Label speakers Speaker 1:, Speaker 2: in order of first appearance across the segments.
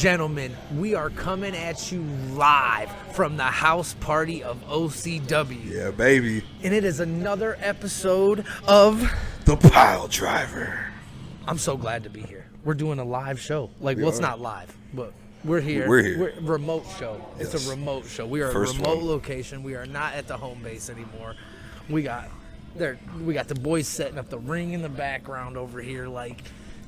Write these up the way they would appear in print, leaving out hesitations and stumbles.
Speaker 1: gentlemen, we are coming at you live from the house party of OCW.
Speaker 2: Yeah, baby.
Speaker 1: And it is another episode of
Speaker 2: The Piledriver.
Speaker 1: I'm so glad to be here. We're doing a live show. It's not live, but we're here.
Speaker 2: We're here.
Speaker 1: We're remote show.
Speaker 2: Yes.
Speaker 1: It's a remote show. We are
Speaker 2: First
Speaker 1: a remote
Speaker 2: one.
Speaker 1: location. We are not at the home base anymore. We got the boys setting up the ring in the background over here.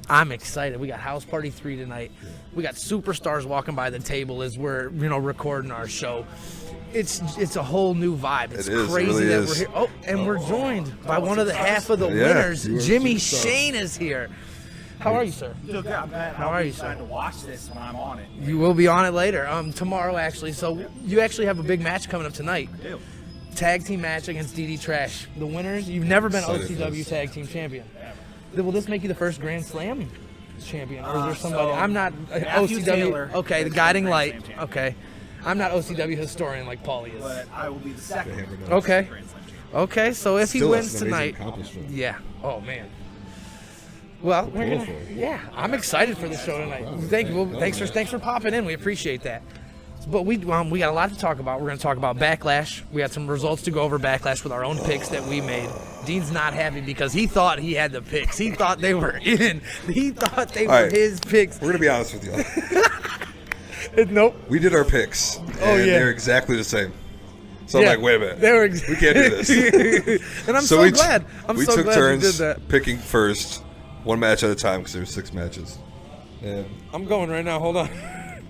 Speaker 1: I'm excited. We got House Party 3 tonight. We got superstars walking by the table as we're, recording our show. It's a whole new vibe. It's crazy
Speaker 2: really
Speaker 1: that
Speaker 2: is.
Speaker 1: we're here. Oh, and we're joined by one of the half of the winners. Jimmy Shane is here. How are you, sir?
Speaker 3: Good.
Speaker 1: How are you, sir?
Speaker 3: Trying to watch this when I'm on it.
Speaker 1: You will be on it later. Tomorrow, actually. So you actually have a big match coming up tonight.
Speaker 3: I do.
Speaker 1: Tag team match against DD Trash. The winners. You've never been
Speaker 2: Excited for
Speaker 1: OCW
Speaker 2: this.
Speaker 1: Tag Team Champion. Will this make you the first Grand Slam champion, or is there somebody?
Speaker 3: so
Speaker 1: I'm not
Speaker 3: Matthew
Speaker 1: OCW.
Speaker 3: Taylor
Speaker 1: Okay, the
Speaker 3: is
Speaker 1: guiding
Speaker 3: Grand
Speaker 1: light.
Speaker 3: Slam champion.
Speaker 1: Okay, I'm not OCW historian like Paulie is.
Speaker 3: But I will be the second.
Speaker 1: Okay.
Speaker 3: Grand Slam champion.
Speaker 1: Okay, so if he
Speaker 2: Still,
Speaker 1: wins
Speaker 2: that's an amazing
Speaker 1: tonight,
Speaker 2: accomplishment.
Speaker 1: yeah. Oh man. Well, we're gonna. Yeah, I'm excited for the show tonight. Thank you. Well, thanks for popping in. We appreciate that. But we got a lot to talk about. We're going to talk about Backlash. We got some results to go over Backlash with our own picks that we made. Dean's not happy because he thought he had the picks. He thought they were in. He thought they were
Speaker 2: right.
Speaker 1: his picks.
Speaker 2: We're going to be honest with you.
Speaker 1: Nope.
Speaker 2: We did our picks, and
Speaker 1: yeah.
Speaker 2: they're exactly the same. So
Speaker 1: Yeah,
Speaker 2: I'm like, wait a minute.
Speaker 1: they were
Speaker 2: we can't do this.
Speaker 1: And I'm so glad.
Speaker 2: We
Speaker 1: so
Speaker 2: took
Speaker 1: glad
Speaker 2: turns
Speaker 1: you did that.
Speaker 2: picking first, one match at a time, because there were 6 matches. And
Speaker 1: I'm going right now. Hold on.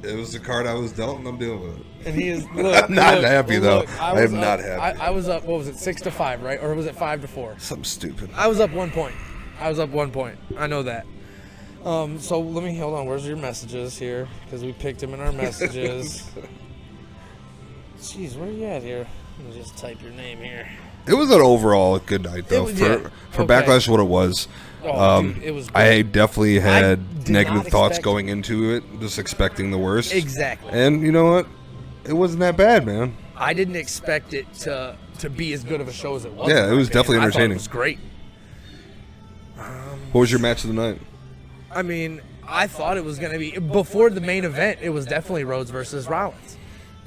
Speaker 2: it was the card I was dealt, and I'm dealing with it.
Speaker 1: And he is. Look,
Speaker 2: I'm not
Speaker 1: look,
Speaker 2: happy, though.
Speaker 1: look,
Speaker 2: I
Speaker 1: was
Speaker 2: am not
Speaker 1: up-
Speaker 2: happy.
Speaker 1: I was up. What was it? 6-5, right? Or was it 5-4?
Speaker 2: Something stupid.
Speaker 1: I was up 1 point. I know that. So let me hold on. Where's your messages here? Because we picked him in our messages. Jeez, where are you at here? Let me just type your name here.
Speaker 2: It was an overall good night, though.
Speaker 1: was-
Speaker 2: for
Speaker 1: yeah.
Speaker 2: for
Speaker 1: Okay.
Speaker 2: Backlash, what it was.
Speaker 1: Dude, it was
Speaker 2: I
Speaker 1: great.
Speaker 2: definitely
Speaker 1: I
Speaker 2: had
Speaker 1: did
Speaker 2: negative
Speaker 1: not
Speaker 2: thoughts
Speaker 1: expect-
Speaker 2: going into it, just expecting the worst.
Speaker 1: Exactly.
Speaker 2: And you know what? It wasn't that bad, man.
Speaker 1: I didn't expect it to be as good of a show as it was.
Speaker 2: Yeah,
Speaker 1: in
Speaker 2: it
Speaker 1: my
Speaker 2: was
Speaker 1: opinion.
Speaker 2: definitely
Speaker 1: I thought
Speaker 2: entertaining.
Speaker 1: It was great.
Speaker 2: What was your match of the night?
Speaker 1: I mean, I thought it was going to be before the main event. It was definitely Rhodes versus Rollins.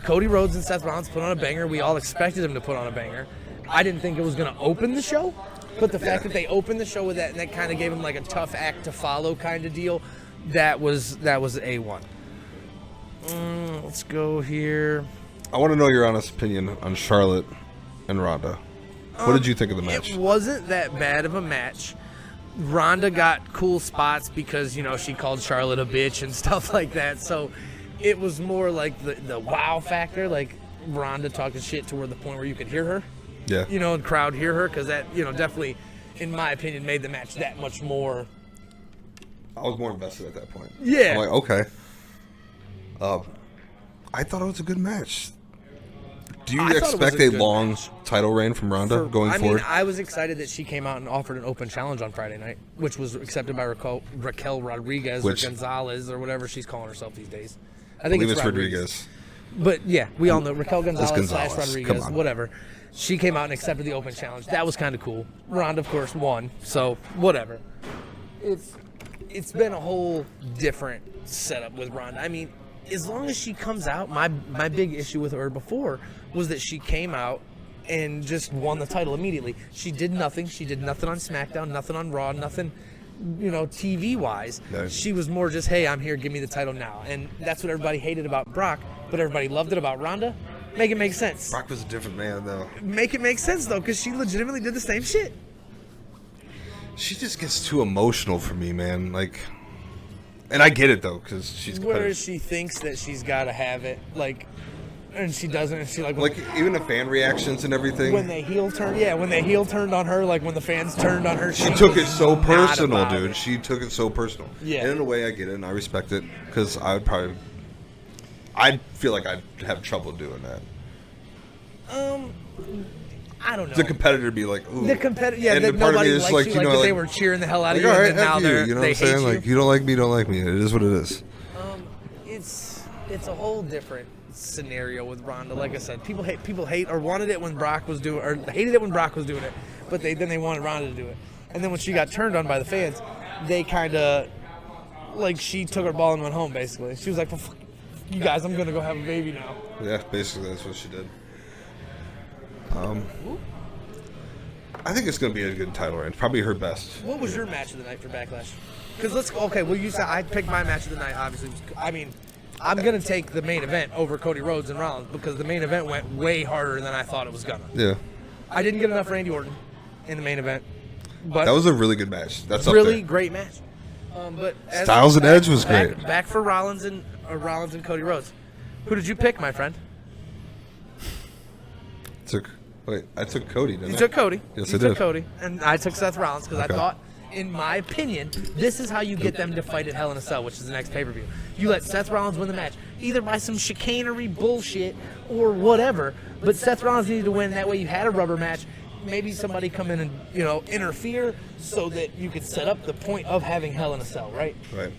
Speaker 1: Cody Rhodes and Seth Rollins put on a banger. We all expected him to put on a banger. I didn't think it was going to open the show, but the fact that they opened the show with that and that kind of gave him like a tough act to follow kind of deal, that was A1. Let's go here.
Speaker 2: I want to know your honest opinion on Charlotte and Rhonda. What did you think of the match?
Speaker 1: It wasn't that bad of a match. Rhonda got cool spots because, she called Charlotte a bitch and stuff like that. So it was more like the wow factor, like Rhonda talking shit to the point where you could hear her,
Speaker 2: Yeah.
Speaker 1: and crowd hear her, because that, definitely, in my opinion, made the match that much more.
Speaker 2: I was more invested at that point.
Speaker 1: Yeah.
Speaker 2: I'm like, okay. I thought it was a good match. Do you
Speaker 1: I thought it was
Speaker 2: expect
Speaker 1: a
Speaker 2: a
Speaker 1: good
Speaker 2: long
Speaker 1: match.
Speaker 2: title reign from Rhonda going forward?
Speaker 1: I was excited that she came out and offered an open challenge on Friday night, which was accepted by Raquel Rodriguez or Gonzalez or whatever she's calling herself these days. I think
Speaker 2: believe
Speaker 1: it's
Speaker 2: it's
Speaker 1: Rodriguez. But yeah, we all know Raquel Gonzalez /
Speaker 2: Gonzalez. Come
Speaker 1: Rodriguez,
Speaker 2: on.
Speaker 1: whatever. She came out and accepted the open challenge. That was kind of cool. Rhonda, of course, won. So whatever. It's been a whole different setup with Rhonda. I mean, as long as she comes out, my big issue with her before was that she came out and just won the title immediately. She did nothing. She did nothing on SmackDown, nothing on Raw, nothing, TV-wise.
Speaker 2: Nice.
Speaker 1: She was more just, hey, I'm here, give me the title now. And that's what everybody hated about Brock, but everybody loved it about Rhonda. Make it make sense.
Speaker 2: Brock was a different man, though.
Speaker 1: Make it make sense, though, because she legitimately did the same shit.
Speaker 2: She just gets too emotional for me, man. And I get it, though, because she's
Speaker 1: Where
Speaker 2: competitive.
Speaker 1: she thinks that she's got to have it, and she doesn't, and she
Speaker 2: Even the fan reactions and everything.
Speaker 1: when they heel turned on her, like when the fans turned on her,
Speaker 2: She took it
Speaker 1: was
Speaker 2: so
Speaker 1: not
Speaker 2: personal,
Speaker 1: about
Speaker 2: dude.
Speaker 1: it.
Speaker 2: She took it so personal.
Speaker 1: Yeah.
Speaker 2: And in a way, I get it, and I respect it, because I'd feel like I'd have trouble doing that.
Speaker 1: I don't know.
Speaker 2: The competitor be like, ooh.
Speaker 1: The competitor, yeah,
Speaker 2: And
Speaker 1: that
Speaker 2: the part of me
Speaker 1: nobody
Speaker 2: is
Speaker 1: likes
Speaker 2: like,
Speaker 1: you,
Speaker 2: you know,
Speaker 1: that they
Speaker 2: like-
Speaker 1: were cheering the hell out of
Speaker 2: Like,
Speaker 1: you,
Speaker 2: all right,
Speaker 1: and then now
Speaker 2: F you,
Speaker 1: they
Speaker 2: you know what I'm
Speaker 1: hate
Speaker 2: saying?
Speaker 1: you.
Speaker 2: Like, you don't like me, don't like me. It is what it is.
Speaker 1: It's a whole different scenario with Rhonda. Like I said, people hate or wanted it when Brock was doing, or hated it when Brock was doing it, but then they wanted Rhonda to do it. And then when she got turned on by the fans, they kind of like she took her ball and went home. Basically, she was like, well, fuck you guys, I'm gonna go have a baby now.
Speaker 2: Yeah, basically that's what she did. I think it's gonna be a good title reign. Probably her best.
Speaker 1: What was your match of the night for Backlash? Because well, you said I picked my match of the night. Obviously, I mean, I'm gonna take the main event over Cody Rhodes and Rollins because the main event went way harder than I thought it was gonna.
Speaker 2: Yeah.
Speaker 1: I didn't get enough Randy Orton in the main event, but
Speaker 2: That was a really good match. That's
Speaker 1: really
Speaker 2: up there.
Speaker 1: great match. But
Speaker 2: Styles and Edge was great.
Speaker 1: Back for Rollins and Cody Rhodes. Who did you pick, my friend?
Speaker 2: I took Cody, didn't I?
Speaker 1: You took Cody.
Speaker 2: Yes,
Speaker 1: you
Speaker 2: I
Speaker 1: took
Speaker 2: did.
Speaker 1: Cody, and I took Seth Rollins because
Speaker 2: Okay.
Speaker 1: I thought, in my opinion, this is how you get them to fight at Hell in a Cell, which is the next pay-per-view. You let Seth Rollins win the match, either by some chicanery bullshit or whatever, but Seth Rollins needed to win. That way you had a rubber match. Maybe somebody come in and, interfere so that you could set up the point of having Hell in a Cell, right?
Speaker 2: Right.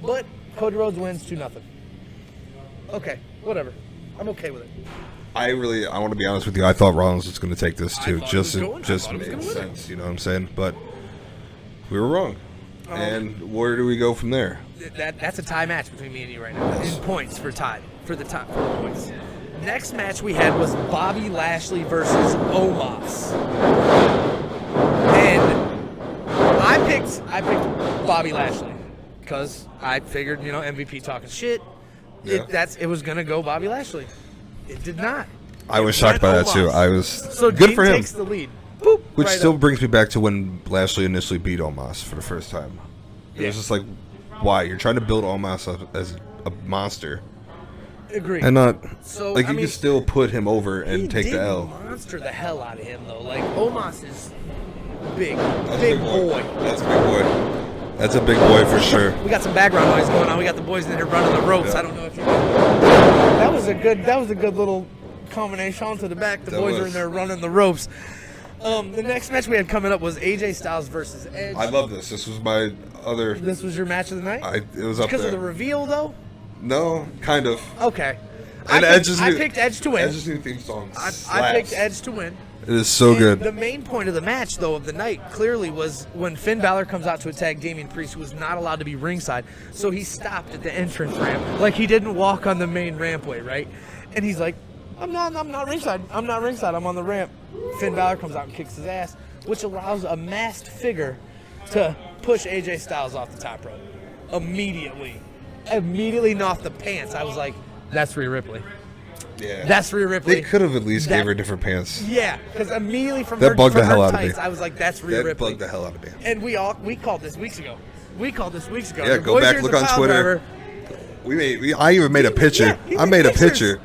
Speaker 1: But Cody Rhodes wins 2-0. Okay, whatever. I'm okay with it.
Speaker 2: I want to be honest with you. I thought Rollins was going to take this too.
Speaker 1: I thought he was
Speaker 2: It
Speaker 1: going. I
Speaker 2: just
Speaker 1: thought he was
Speaker 2: made
Speaker 1: gonna win it.
Speaker 2: sense. You know what I'm saying? But we were wrong. And where do we go from there?
Speaker 1: That's a tie match between me and you right now. In points for tie. For the top 4 points. Next match we had was Bobby Lashley versus Omas. And I picked Bobby Lashley because I figured, MVP talking shit.
Speaker 2: Yeah.
Speaker 1: It was gonna go Bobby Lashley. It did not.
Speaker 2: I was
Speaker 1: It
Speaker 2: shocked by
Speaker 1: went
Speaker 2: that too.
Speaker 1: Omos.
Speaker 2: I was
Speaker 1: So
Speaker 2: good
Speaker 1: Dean
Speaker 2: for him.
Speaker 1: takes the lead. Boop,
Speaker 2: Which
Speaker 1: right
Speaker 2: still
Speaker 1: up.
Speaker 2: brings me back to when Lashley initially beat Omas for the first time. It was just like, why? You're trying to build Omas up as a monster.
Speaker 1: Agree.
Speaker 2: And not
Speaker 1: So,
Speaker 2: like
Speaker 1: I
Speaker 2: you
Speaker 1: mean,
Speaker 2: can still put him over and
Speaker 1: He
Speaker 2: take
Speaker 1: did
Speaker 2: the L.
Speaker 1: monster the hell out of him though. Like Omas is big,
Speaker 2: That's a
Speaker 1: big boy.
Speaker 2: That's a big boy. That's a big boy for sure.
Speaker 1: We got some background noise going on. We got the boys in here running the ropes.
Speaker 2: Yeah.
Speaker 1: I don't know if you. That was a good little combination to the back. The
Speaker 2: That
Speaker 1: boys are
Speaker 2: was.
Speaker 1: in there running the ropes. The next match we had coming up was AJ Styles versus Edge.
Speaker 2: I love this. This was my other.
Speaker 1: This was your match of the night.
Speaker 2: It was up
Speaker 1: Because
Speaker 2: there.
Speaker 1: of the reveal, though.
Speaker 2: No, kind of.
Speaker 1: Okay.
Speaker 2: And
Speaker 1: I picked Edge to win.
Speaker 2: Edge's new theme song.
Speaker 1: I picked Edge to win.
Speaker 2: It is so
Speaker 1: And
Speaker 2: good.
Speaker 1: The main point of the match, though, of the night, clearly was when Finn Balor comes out to attack Damian Priest, who was not allowed to be ringside. So he stopped at the entrance ramp. Like, he didn't walk on the main rampway, right? And he's like, I'm not ringside. I'm not ringside. I'm on the ramp. Finn Balor comes out and kicks his ass, which allows a masked figure to push AJ Styles off the top rope. Immediately knocked the pants. I was like, that's Rhea Ripley.
Speaker 2: Yeah.
Speaker 1: That's Rhea Ripley.
Speaker 2: They could have at least
Speaker 1: That-
Speaker 2: gave her different pants.
Speaker 1: Yeah, because immediately from
Speaker 2: That
Speaker 1: her,
Speaker 2: bugged
Speaker 1: from
Speaker 2: the hell
Speaker 1: her
Speaker 2: out of me.
Speaker 1: tights, I was like, "That's Rhea
Speaker 2: That
Speaker 1: Ripley."
Speaker 2: bugged the hell out of me.
Speaker 1: And we called this weeks ago.
Speaker 2: Yeah,
Speaker 1: The
Speaker 2: go
Speaker 1: boys
Speaker 2: back,
Speaker 1: here's
Speaker 2: look
Speaker 1: a
Speaker 2: on
Speaker 1: Piledriver.
Speaker 2: Twitter. I even made a picture.
Speaker 1: Yeah, he
Speaker 2: I
Speaker 1: made
Speaker 2: made a
Speaker 1: pictures.
Speaker 2: picture.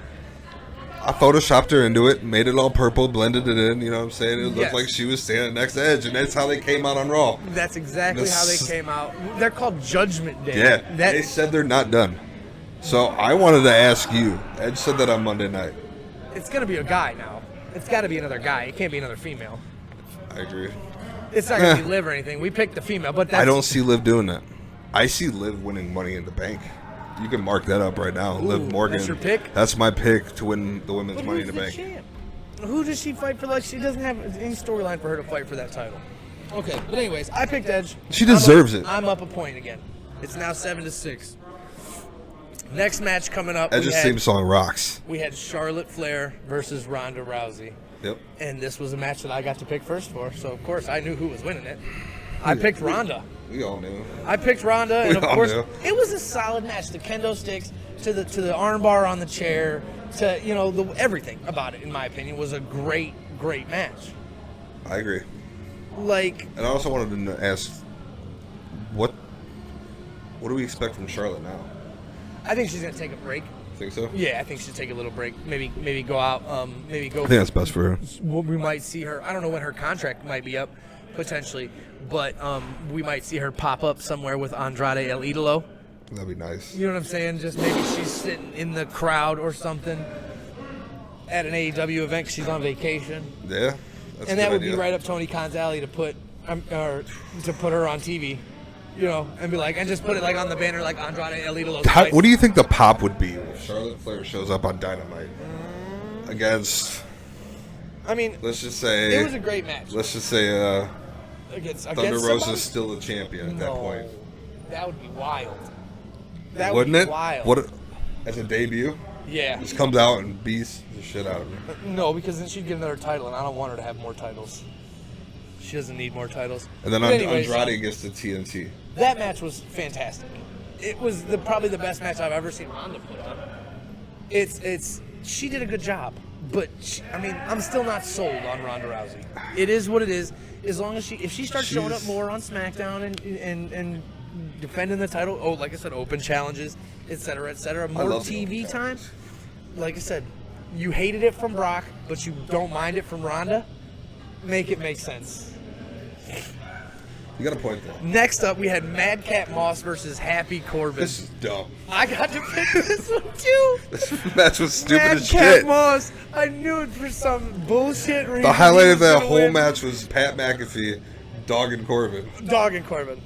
Speaker 2: I photoshopped her into it, made it all purple, blended it in. You know what I'm saying? It looked
Speaker 1: Yes.
Speaker 2: like she was standing next to Edge, and that's how they came out on Raw.
Speaker 1: That's exactly
Speaker 2: This-
Speaker 1: how they came out. They're called Judgment Day.
Speaker 2: Yeah,
Speaker 1: That
Speaker 2: they said they're not done. So I wanted to ask you. Edge said that on Monday night.
Speaker 1: it's gonna be a guy now. It's got to be another guy. It can't be another female.
Speaker 2: I agree.
Speaker 1: It's not gonna be Liv or anything. We picked the female, but that's,
Speaker 2: I don't see Liv doing that. I see Liv winning Money in the Bank. You can mark that up right now. Liv Morgan.
Speaker 1: that's your pick?
Speaker 2: That's my pick to win the women's
Speaker 1: But
Speaker 2: Money in
Speaker 1: who's
Speaker 2: the Bank.
Speaker 1: champ? Who does she fight for? Like, she doesn't have any storyline for her to fight for that title. Okay, but anyways, I picked Edge.
Speaker 2: She deserves it.
Speaker 1: I'm up a point again. It's now 7-6. Next match coming up.
Speaker 2: Edge's theme song rocks.
Speaker 1: We had Charlotte Flair versus Ronda Rousey.
Speaker 2: Yep.
Speaker 1: And this was a match that I got to pick first for, so of course I knew who was winning it. I picked Ronda.
Speaker 2: We all knew.
Speaker 1: I picked Ronda, and of
Speaker 2: We all
Speaker 1: course
Speaker 2: knew.
Speaker 1: it was a solid match. The kendo sticks to the armbar on the chair, to everything about it, in my opinion, was a great match.
Speaker 2: I agree.
Speaker 1: Like,
Speaker 2: And I also wanted to ask, what do we expect from Charlotte now?
Speaker 1: I think she's gonna take a break.
Speaker 2: Think so?
Speaker 1: Yeah, I think she'll take a little break. Maybe go out. Maybe go.
Speaker 2: I think that's best for her.
Speaker 1: We might see her. I don't know when her contract might be up, potentially, but we might see her pop up somewhere with Andrade El Idolo.
Speaker 2: That'd be nice.
Speaker 1: You know what I'm saying? Just maybe she's sitting in the crowd or something at an AEW event 'cause she's on vacation,
Speaker 2: Yeah. That's
Speaker 1: and
Speaker 2: a
Speaker 1: that
Speaker 2: good
Speaker 1: would
Speaker 2: idea.
Speaker 1: be right up Tony Khan's alley to put her on TV. And be like, and just put it like on the banner like Andrade El Idolo.
Speaker 2: What do you think the pop would be if Charlotte Flair shows up on Dynamite against?
Speaker 1: I mean,
Speaker 2: Let's just say
Speaker 1: it was a great match.
Speaker 2: Let's just say
Speaker 1: Against
Speaker 2: Thunder Rosa's
Speaker 1: somebody?
Speaker 2: still a champion at that point.
Speaker 1: That would be wild. That
Speaker 2: Wouldn't
Speaker 1: was
Speaker 2: it?
Speaker 1: wild.
Speaker 2: What as a debut?
Speaker 1: Yeah.
Speaker 2: Just comes out and beats the shit out of her.
Speaker 1: No, because then she'd get another title, and I don't want her to have more titles. She doesn't need more titles.
Speaker 2: And then
Speaker 1: But anyways,
Speaker 2: Andrade gets the TNT.
Speaker 1: that match was fantastic. It was probably the best match I've ever seen Rhonda put on. She did a good job, but I'm still not sold on Ronda Rousey. It is what it is. As long as if she starts showing up more on SmackDown and defending the title, like I said, open challenges, etc., more TV time. Like I said, you hated it from Brock, but you don't mind it from Ronda. Make it make sense.
Speaker 2: You got a point there.
Speaker 1: Next up, we had Madcap Moss versus Happy Corvus.
Speaker 2: This is dumb.
Speaker 1: I got to pick this one too.
Speaker 2: This match was stupid as
Speaker 1: Madcap
Speaker 2: shit.
Speaker 1: Moss. I knew it for some bullshit reason.
Speaker 2: The highlight
Speaker 1: he
Speaker 2: of
Speaker 1: was
Speaker 2: that
Speaker 1: gonna
Speaker 2: whole
Speaker 1: win.
Speaker 2: match was Pat McAfee dogging Corbin.
Speaker 1: Dog and Corbin.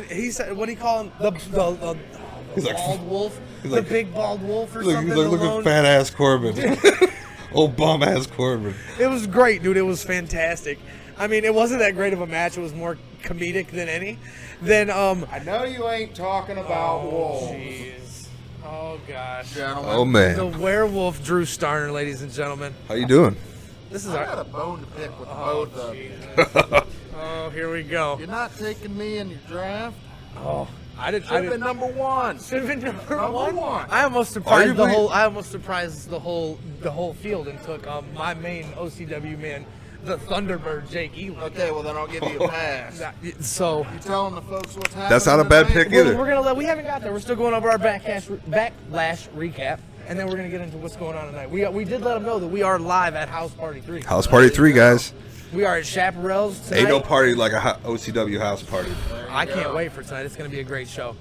Speaker 1: He said, what do you call him? The
Speaker 2: He's like-
Speaker 1: bald wolf?
Speaker 2: he's
Speaker 1: The
Speaker 2: like-
Speaker 1: big bald wolf or
Speaker 2: He's like,
Speaker 1: something?
Speaker 2: look
Speaker 1: alone?
Speaker 2: at fat ass Corbin. Old bum ass Corbin.
Speaker 1: It was great, dude. It was fantastic. I mean, it wasn't that great of a match. It was more comedic than any. Then,
Speaker 3: I know you ain't talking about wolves.
Speaker 1: jeez. Oh, gosh.
Speaker 3: Gentlemen.
Speaker 2: Oh man.
Speaker 1: The werewolf Drew Starner, ladies and gentlemen.
Speaker 2: How you doing?
Speaker 1: This is
Speaker 3: I got
Speaker 1: our...
Speaker 3: a bone to pick with
Speaker 1: Oh,
Speaker 3: both of you.
Speaker 1: jeez. Oh, here we go.
Speaker 3: You're not taking me in your draft.
Speaker 1: Oh, I didn't...
Speaker 3: Should have been number one.
Speaker 1: Should have been number
Speaker 3: Number
Speaker 1: one.
Speaker 3: one.
Speaker 1: I almost surprised the
Speaker 2: Arguably-
Speaker 1: whole. I almost surprised the whole field and took my main OCW man, the Thunderbird, Jake Elam.
Speaker 3: Okay, well then I'll give you a pass.
Speaker 1: So
Speaker 3: You telling the folks what's happening?
Speaker 2: That's not a bad
Speaker 3: tonight?
Speaker 2: pick either.
Speaker 1: we're gonna let. We haven't got there. We're still going over our backlash recap, and then we're gonna get into what's going on tonight. We did let them know that we are live at House Party 3.
Speaker 2: House Party 3, guys.
Speaker 1: We are at Chapparell's tonight.
Speaker 2: Ain't no party like a OCW house party.
Speaker 1: I can't wait for tonight. It's going to be a great show.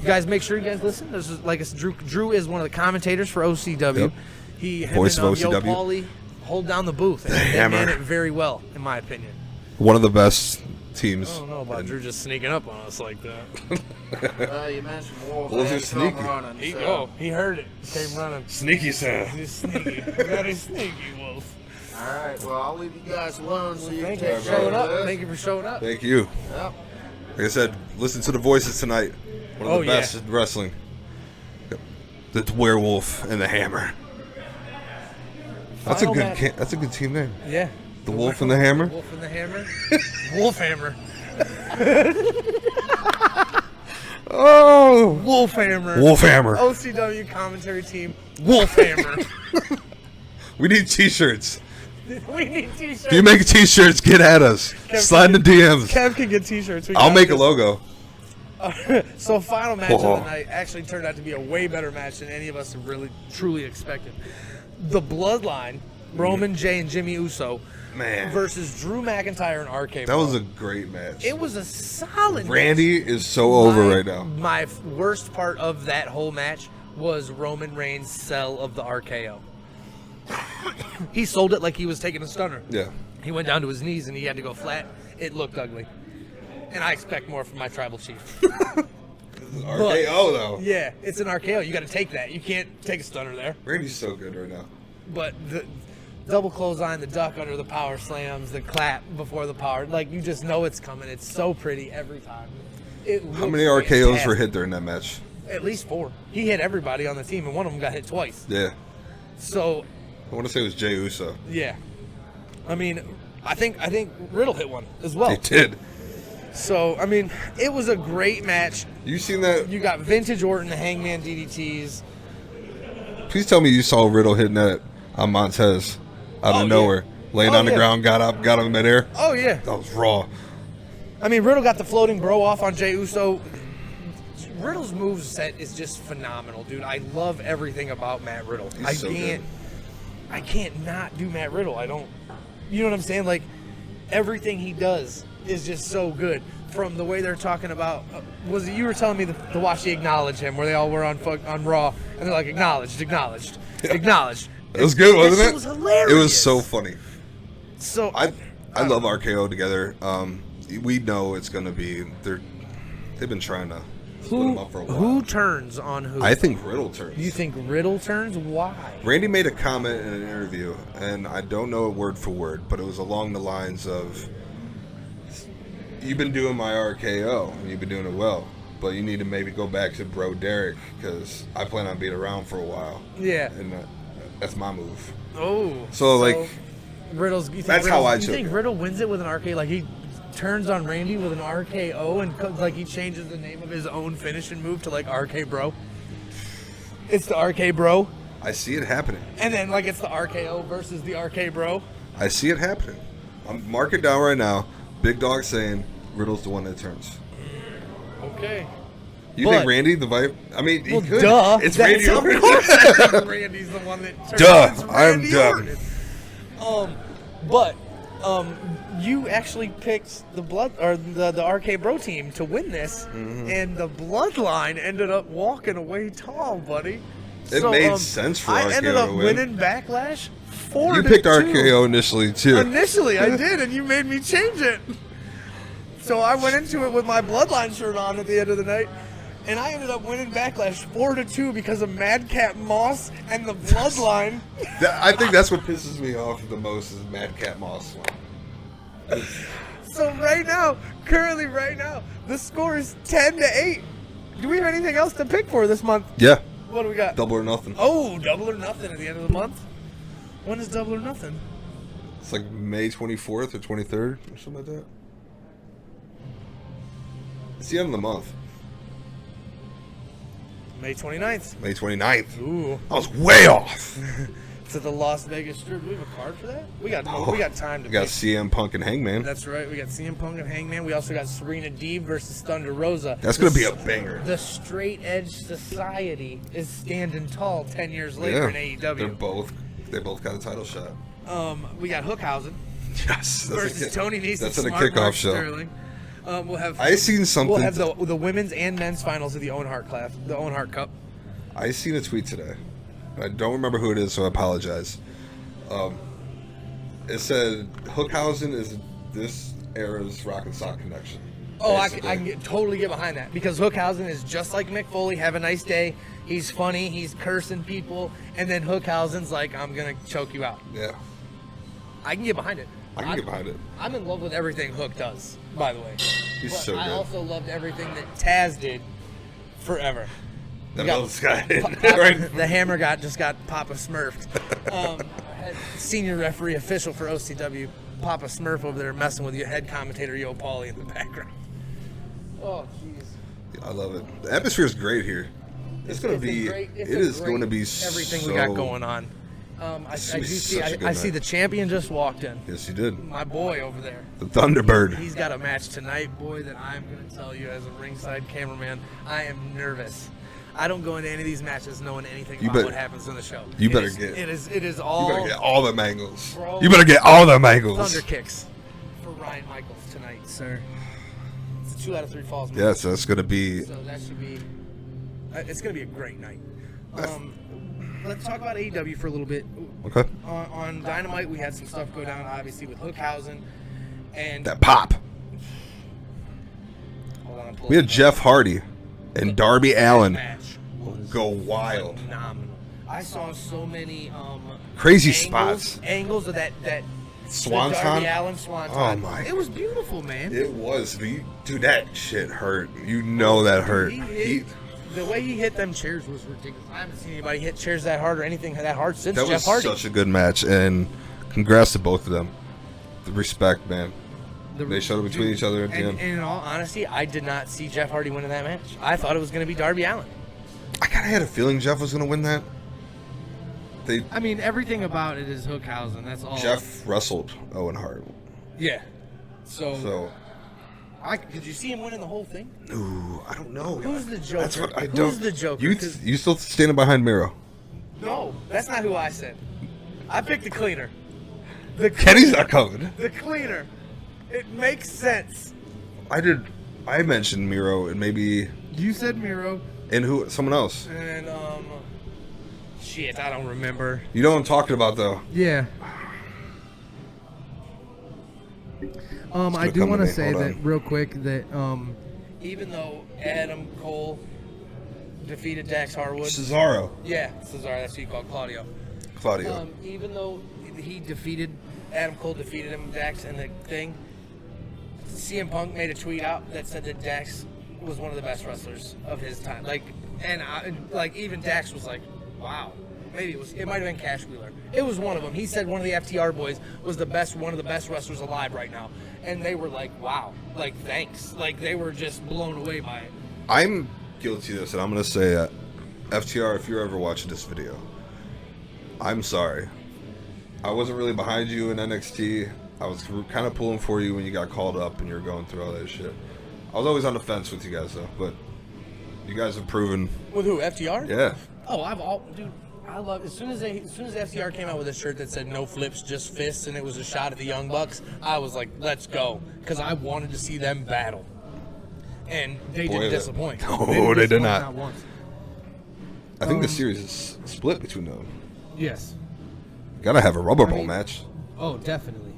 Speaker 1: You guys, make sure you guys listen. This is like I said, Drew is one of the commentators for OCW.
Speaker 2: Yep.
Speaker 1: Him
Speaker 2: Voice
Speaker 1: and,
Speaker 2: of
Speaker 1: Yo
Speaker 2: OCW.
Speaker 1: Paulie hold down the booth. And they
Speaker 2: Hammer.
Speaker 1: man it very well, in my opinion.
Speaker 2: One of the best teams.
Speaker 1: I don't know about Drew just sneaking up on us like that.
Speaker 3: You mentioned wolves.
Speaker 2: Wolves
Speaker 3: They
Speaker 2: are
Speaker 3: had to come
Speaker 2: sneaky.
Speaker 3: running,
Speaker 1: He heard it. Came running.
Speaker 2: Sneaky sound.
Speaker 1: He's sneaky. Very sneaky wolf.
Speaker 3: All right, well I'll leave you guys alone so you can
Speaker 1: Thank you
Speaker 3: take
Speaker 1: for
Speaker 3: care
Speaker 1: showing
Speaker 3: of
Speaker 1: up.
Speaker 3: this.
Speaker 1: Thank you for showing up.
Speaker 2: Thank you.
Speaker 3: Yep.
Speaker 2: Like I said, listen to the voices tonight. One of the
Speaker 1: Oh, yeah.
Speaker 2: best in wrestling. The werewolf and the hammer. That's a
Speaker 1: Final
Speaker 2: good.
Speaker 1: match.
Speaker 2: That's a good team name.
Speaker 1: Yeah.
Speaker 2: The wolf and the hammer.
Speaker 1: Wolf and the hammer. Wolf hammer.
Speaker 2: Oh,
Speaker 1: Wolf hammer.
Speaker 2: wolf hammer.
Speaker 1: OCW commentary team. Wolf hammer.
Speaker 2: We need T-shirts.
Speaker 1: We need t-shirts.
Speaker 2: If you make T-shirts, get at us. Slide in the DMs.
Speaker 1: Kev can get t-shirts. We
Speaker 2: I'll
Speaker 1: got
Speaker 2: make a
Speaker 1: this.
Speaker 2: logo.
Speaker 1: So final match
Speaker 2: Whoa.
Speaker 1: of the night actually turned out to be a way better match than any of us have really truly expected. The Bloodline, Roman J and Jimmy Uso
Speaker 2: Man,
Speaker 1: versus Drew McIntyre and RK.
Speaker 2: that was a great match.
Speaker 1: It was a solid
Speaker 2: Randy is so over right now.
Speaker 1: My worst part of that whole match was Roman Reigns' sell of the RKO. He sold it like he was taking a stunner.
Speaker 2: Yeah.
Speaker 1: He went down to his knees and he had to go flat. It looked ugly. And I expect more from my tribal chief.
Speaker 2: RKO though.
Speaker 1: Yeah, it's an RKO. You got to take that. You can't take a stunner there.
Speaker 2: Randy's so good right now.
Speaker 1: But the double clothesline, the duck under the power slams, the clap before the power, like you just know it's coming. It's so pretty every time.
Speaker 2: How many RKOs were hit during that match?
Speaker 1: At least 4. He hit everybody on the team, and one of them got hit twice.
Speaker 2: Yeah.
Speaker 1: So,
Speaker 2: I want to say it was Jey Uso.
Speaker 1: yeah. I mean, I think Riddle hit one as well.
Speaker 2: He did.
Speaker 1: So, I mean, it was a great match.
Speaker 2: You seen that?
Speaker 1: You got vintage Orton, the Hangman DDTs.
Speaker 2: Please tell me you saw Riddle hitting that on Montez out
Speaker 1: Oh,
Speaker 2: of
Speaker 1: yeah.
Speaker 2: nowhere. Laying
Speaker 1: Oh,
Speaker 2: on the
Speaker 1: yeah.
Speaker 2: ground, got up, got him in midair.
Speaker 1: Oh, yeah.
Speaker 2: That was raw.
Speaker 1: I mean, Riddle got the floating bro off on Jey Uso. Riddle's move set is just phenomenal, dude. I love everything about Matt Riddle.
Speaker 2: He's so
Speaker 1: I can't not do Matt Riddle. I don't. You know what I'm saying? Like everything he does is just so good. From the way they're talking about, was it you were telling me to watch the Acknowledge Him, where they all were on Raw, and they're like acknowledged.
Speaker 2: It was good, wasn't
Speaker 1: That
Speaker 2: it?
Speaker 1: shit was hilarious.
Speaker 2: It was so funny.
Speaker 1: So
Speaker 2: I love RKO together. We know it's gonna be. They've been trying to split them up for a while.
Speaker 1: who turns on who?
Speaker 2: I think Riddle turns.
Speaker 1: You think Riddle turns? Why?
Speaker 2: Randy made a comment in an interview, and I don't know it word for word, but it was along the lines of, "You've been doing my RKO, and you've been doing it well. but you need to maybe go back to Bro Derek because I plan on being around for a while.
Speaker 1: Yeah.
Speaker 2: And that's my move.
Speaker 1: Oh.
Speaker 2: So like,
Speaker 1: Riddle's.
Speaker 2: that's how I
Speaker 1: You
Speaker 2: took
Speaker 1: think
Speaker 2: it.
Speaker 1: Riddle wins it with an RKO? Like he turns on Randy with an RKO and like he changes the name of his own finishing move to like RK Bro. It's the RK Bro.
Speaker 2: I see it happening.
Speaker 1: And then like it's the RKO versus the RK Bro.
Speaker 2: I see it happening. I'm marking it down right now. Big Dog saying Riddle's the one that turns.
Speaker 1: Okay.
Speaker 2: You think Randy the vibe? I mean, he
Speaker 1: Well,
Speaker 2: could.
Speaker 1: duh.
Speaker 2: It's
Speaker 1: That's
Speaker 2: Randy
Speaker 1: of
Speaker 2: Orton.
Speaker 1: course Randy's the one that turns.
Speaker 2: Duh.
Speaker 1: It's
Speaker 2: I'm
Speaker 1: Randy
Speaker 2: dumb.
Speaker 1: Orton. But you actually picked the the RK Bro team to win this, and the Bloodline ended up walking away tall, buddy.
Speaker 2: It made sense for
Speaker 1: I
Speaker 2: RKO
Speaker 1: ended up
Speaker 2: to win.
Speaker 1: winning Backlash 4-2.
Speaker 2: You picked RKO initially too.
Speaker 1: Initially, I did, and you made me change it. So I went into it with my Bloodline shirt on at the end of the night, and I ended up winning Backlash 4-2 because of Madcap Moss and the Bloodline.
Speaker 2: I think that's what pisses me off the most is Madcap Moss.
Speaker 1: So currently right now, the score is 10-8. Do we have anything else to pick for this month?
Speaker 2: Yeah.
Speaker 1: What do we got?
Speaker 2: Double or nothing.
Speaker 1: Oh, Double or Nothing at the end of the month. When is Double or Nothing?
Speaker 2: It's like May 24th or 23rd or something like that. It's the end of the month.
Speaker 1: May 29th.
Speaker 2: May 29th.
Speaker 1: Ooh.
Speaker 2: I was way off.
Speaker 1: To the Las Vegas Strip. Do we have a card for that? We got time to
Speaker 2: We got
Speaker 1: pick.
Speaker 2: CM Punk and Hangman.
Speaker 1: That's right. We got CM Punk and Hangman. We also got Serena Deeb versus Thunder Rosa.
Speaker 2: That's going to be a banger.
Speaker 1: The Straight Edge Society is standing tall 10 years later in AEW.
Speaker 2: They both got a title shot.
Speaker 1: We got Hookhausen
Speaker 2: Yes.
Speaker 1: versus Tony Nese.
Speaker 2: That's in a
Speaker 1: Smart
Speaker 2: kickoff
Speaker 1: Mark
Speaker 2: show.
Speaker 1: Sterling. We'll have.
Speaker 2: I seen something.
Speaker 1: We'll have the women's and men's finals of the Owen Hart class, the Owen Hart Cup.
Speaker 2: I seen a tweet today. I don't remember who it is, so I apologize. It said Hookhausen is this era's Rock and Sock connection.
Speaker 1: Oh, I can totally get behind that because Hookhausen is just like Mick Foley. Have a nice day. He's funny. He's cursing people, and then Hookhausen's like, "I'm gonna choke you out."
Speaker 2: Yeah,
Speaker 1: I can get behind it.
Speaker 2: I can get behind it.
Speaker 1: I'm in love with everything Hook does. By the way,
Speaker 2: He's
Speaker 1: but
Speaker 2: so
Speaker 1: I
Speaker 2: good.
Speaker 1: also loved everything that Taz did forever.
Speaker 2: That
Speaker 1: got-
Speaker 2: little guy.
Speaker 1: Papa, the hammer just got Papa Smurfed. Senior referee official for OCW, Papa Smurf over there messing with your head commentator Yo Paulie in the background. Oh, jeez.
Speaker 2: I love it. The atmosphere is great here. It's going to be. It is going to be
Speaker 1: everything we got going on. I see the champion just walked in.
Speaker 2: Yes, you did.
Speaker 1: My boy over there.
Speaker 2: The Thunderbird.
Speaker 1: He's got a match tonight, boy, that I'm going to tell you as a ringside cameraman, I am nervous. I don't go into any of these matches knowing anything about what happens in the show.
Speaker 2: You better
Speaker 1: It is all.
Speaker 2: You better get all the angles.
Speaker 1: Bro.
Speaker 2: You better get all the angles.
Speaker 1: Thunder kicks for Ryan Michaels tonight, sir. It's a 2 out of 3 falls. Match.
Speaker 2: Yes, that's going to be.
Speaker 1: So that should be. It's going to be a great night. Let's talk about AEW for a little bit.
Speaker 2: Okay.
Speaker 1: On Dynamite, we had some stuff go down, obviously with Hookhausen, and
Speaker 2: That pop.
Speaker 1: hold on,
Speaker 2: We had Jeff Hardy and Darby Allin
Speaker 1: match was
Speaker 2: go wild.
Speaker 1: phenomenal. I saw so many
Speaker 2: Crazy
Speaker 1: angles,
Speaker 2: spots.
Speaker 1: angles of that
Speaker 2: Swanton?
Speaker 1: Darby Allin Swanton.
Speaker 2: Oh, my.
Speaker 1: It was beautiful, man.
Speaker 2: It was. Dude, that shit hurt. You know that hurt.
Speaker 1: The way he hit them chairs was ridiculous. I haven't seen anybody hit chairs that hard or anything that hard since
Speaker 2: That
Speaker 1: Jeff
Speaker 2: was
Speaker 1: Hardy.
Speaker 2: such a good match, and congrats to both of them. The respect, man. They showed it between each other at the end.
Speaker 1: And in all honesty, I did not see Jeff Hardy winning that match. I thought it was going to be Darby Allin.
Speaker 2: I kind of had a feeling Jeff was going to win that.
Speaker 1: I mean, everything about it is Hookhausen. That's all.
Speaker 2: Jeff wrestled Owen Hart.
Speaker 1: Yeah. So
Speaker 2: Did
Speaker 1: you see him winning the whole thing?
Speaker 2: Ooh, I don't know.
Speaker 1: Who's the Joker?
Speaker 2: That's what I don't.
Speaker 1: Who's the Joker?
Speaker 2: You still standing behind Miro?
Speaker 1: No, that's not who I said. I picked the cleaner.
Speaker 2: Kenny's not coming.
Speaker 1: The cleaner. It makes sense.
Speaker 2: I mentioned Miro and maybe.
Speaker 1: You said Miro.
Speaker 2: And who? Someone else.
Speaker 1: And shit, I don't remember.
Speaker 2: You know what I'm talking about, though.
Speaker 1: Yeah. I do want to say
Speaker 2: Hold
Speaker 1: that
Speaker 2: on.
Speaker 1: real quick that even though Adam Cole defeated Dax Harwood,
Speaker 2: Cesaro.
Speaker 1: yeah, Cesaro, that's who you call Claudio. Even though Adam Cole defeated him, Dax, in the thing, CM Punk made a tweet out that said that Dax was one of the best wrestlers of his time. Even Dax was like, wow. Maybe it might have been Cash Wheeler. It was one of them. He said one of the FTR boys was one of the best wrestlers alive right now. And they were like, wow, like, thanks. Like, they were just blown away by it.
Speaker 2: I'm guilty of this, and I'm going to say, FTR, if you're ever watching this video, I'm sorry. I wasn't really behind you in NXT. I was kind of pulling for you when you got called up and you were going through all that shit. I was always on the fence with you guys, though, but you guys have proven.
Speaker 1: With who, FTR?
Speaker 2: Yeah.
Speaker 1: Oh, dude. I love as soon as FTR came out with a shirt that said "No flips, just fists" and it was a shot at the Young Bucks, I was like, "Let's go," because I wanted to see them battle, and they didn't disappoint.
Speaker 2: No, they did not.
Speaker 1: Once.
Speaker 2: I think the series is split between them.
Speaker 1: Yes.
Speaker 2: Gotta have a rubber ball match.
Speaker 1: Oh, definitely.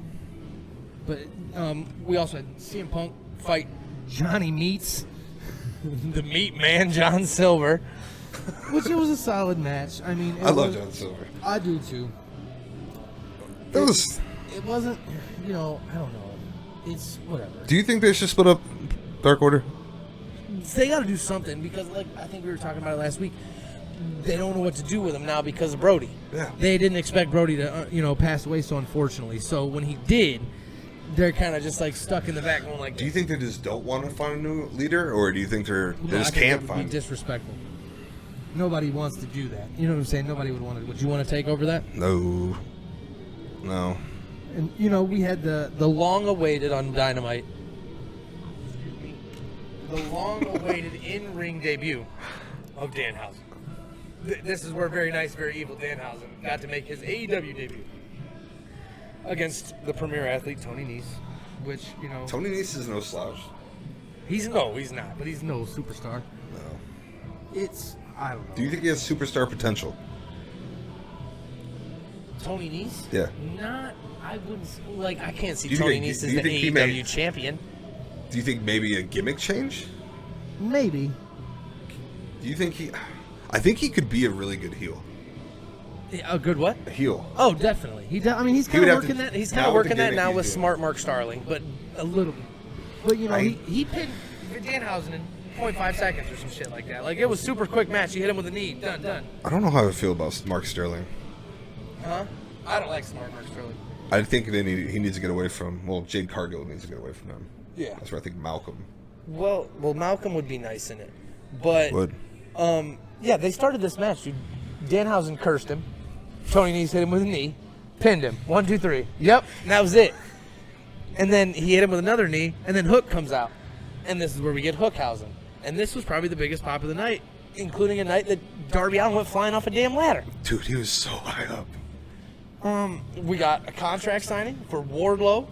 Speaker 1: But we also had CM Punk fight Johnny Meats, the Meat Man, John Silver. Which it was a solid match. I mean,
Speaker 2: I love John Silver.
Speaker 1: I do too. It wasn't, I don't know. It's whatever.
Speaker 2: Do you think they should split up Dark Order?
Speaker 1: They got to do something because, I think we were talking about it last week. They don't know what to do with him now because of Brody.
Speaker 2: Yeah.
Speaker 1: They didn't expect Brody to, pass away so unfortunately. So when he did, they're kind of just stuck in the back going like.
Speaker 2: Do you think they just don't want to find a new leader, or do you think they just can't find?
Speaker 1: It would be disrespectful. Nobody wants to do that. You know what I'm saying? Nobody would want to. Would you want to take over that?
Speaker 2: No.
Speaker 1: And we had the long-awaited on Dynamite. The long-awaited in-ring debut of Danhausen. This is where very nice, very evil Danhausen got to make his AEW debut against the premier athlete Tony Nese, which
Speaker 2: Tony Nese is no slouch.
Speaker 1: He's not, but he's no superstar.
Speaker 2: No.
Speaker 1: I don't know.
Speaker 2: Do you think he has superstar potential?
Speaker 1: Tony Nese?
Speaker 2: Yeah.
Speaker 1: I wouldn't, I can't see Tony Nese as the AEW champion.
Speaker 2: Do you think maybe a gimmick change?
Speaker 1: Maybe.
Speaker 2: Do you think I think he could be a really good heel.
Speaker 1: A good what?
Speaker 2: A heel.
Speaker 1: Oh, definitely. He's kind of working that. He's kind of working that now with Smart Mark Starling, but a little bit. But he pinned Danhausen in 0.5 seconds or some shit like that. It was super quick match. He hit him with a knee. Done.
Speaker 2: I don't know how I feel about Mark Sterling.
Speaker 1: Huh? I don't like Smart Mark Sterling.
Speaker 2: I think he needs to get away from. Well, Jade Cargill needs to get away from him.
Speaker 1: Yeah.
Speaker 2: That's where I think Malcolm.
Speaker 1: Well, Malcolm would be nice in it, but yeah, they started this match. Dude. Danhausen cursed him. Tony Nese hit him with a knee, pinned him. 1, 2, 3. Yep, and that was it. And then he hit him with another knee, and then Hook comes out, and this is where we get Hookhausen. And this was probably the biggest pop of the night, including a night that Darby Allin went flying off a damn ladder.
Speaker 2: Dude, he was so high up.
Speaker 1: We got a contract signing for Warglow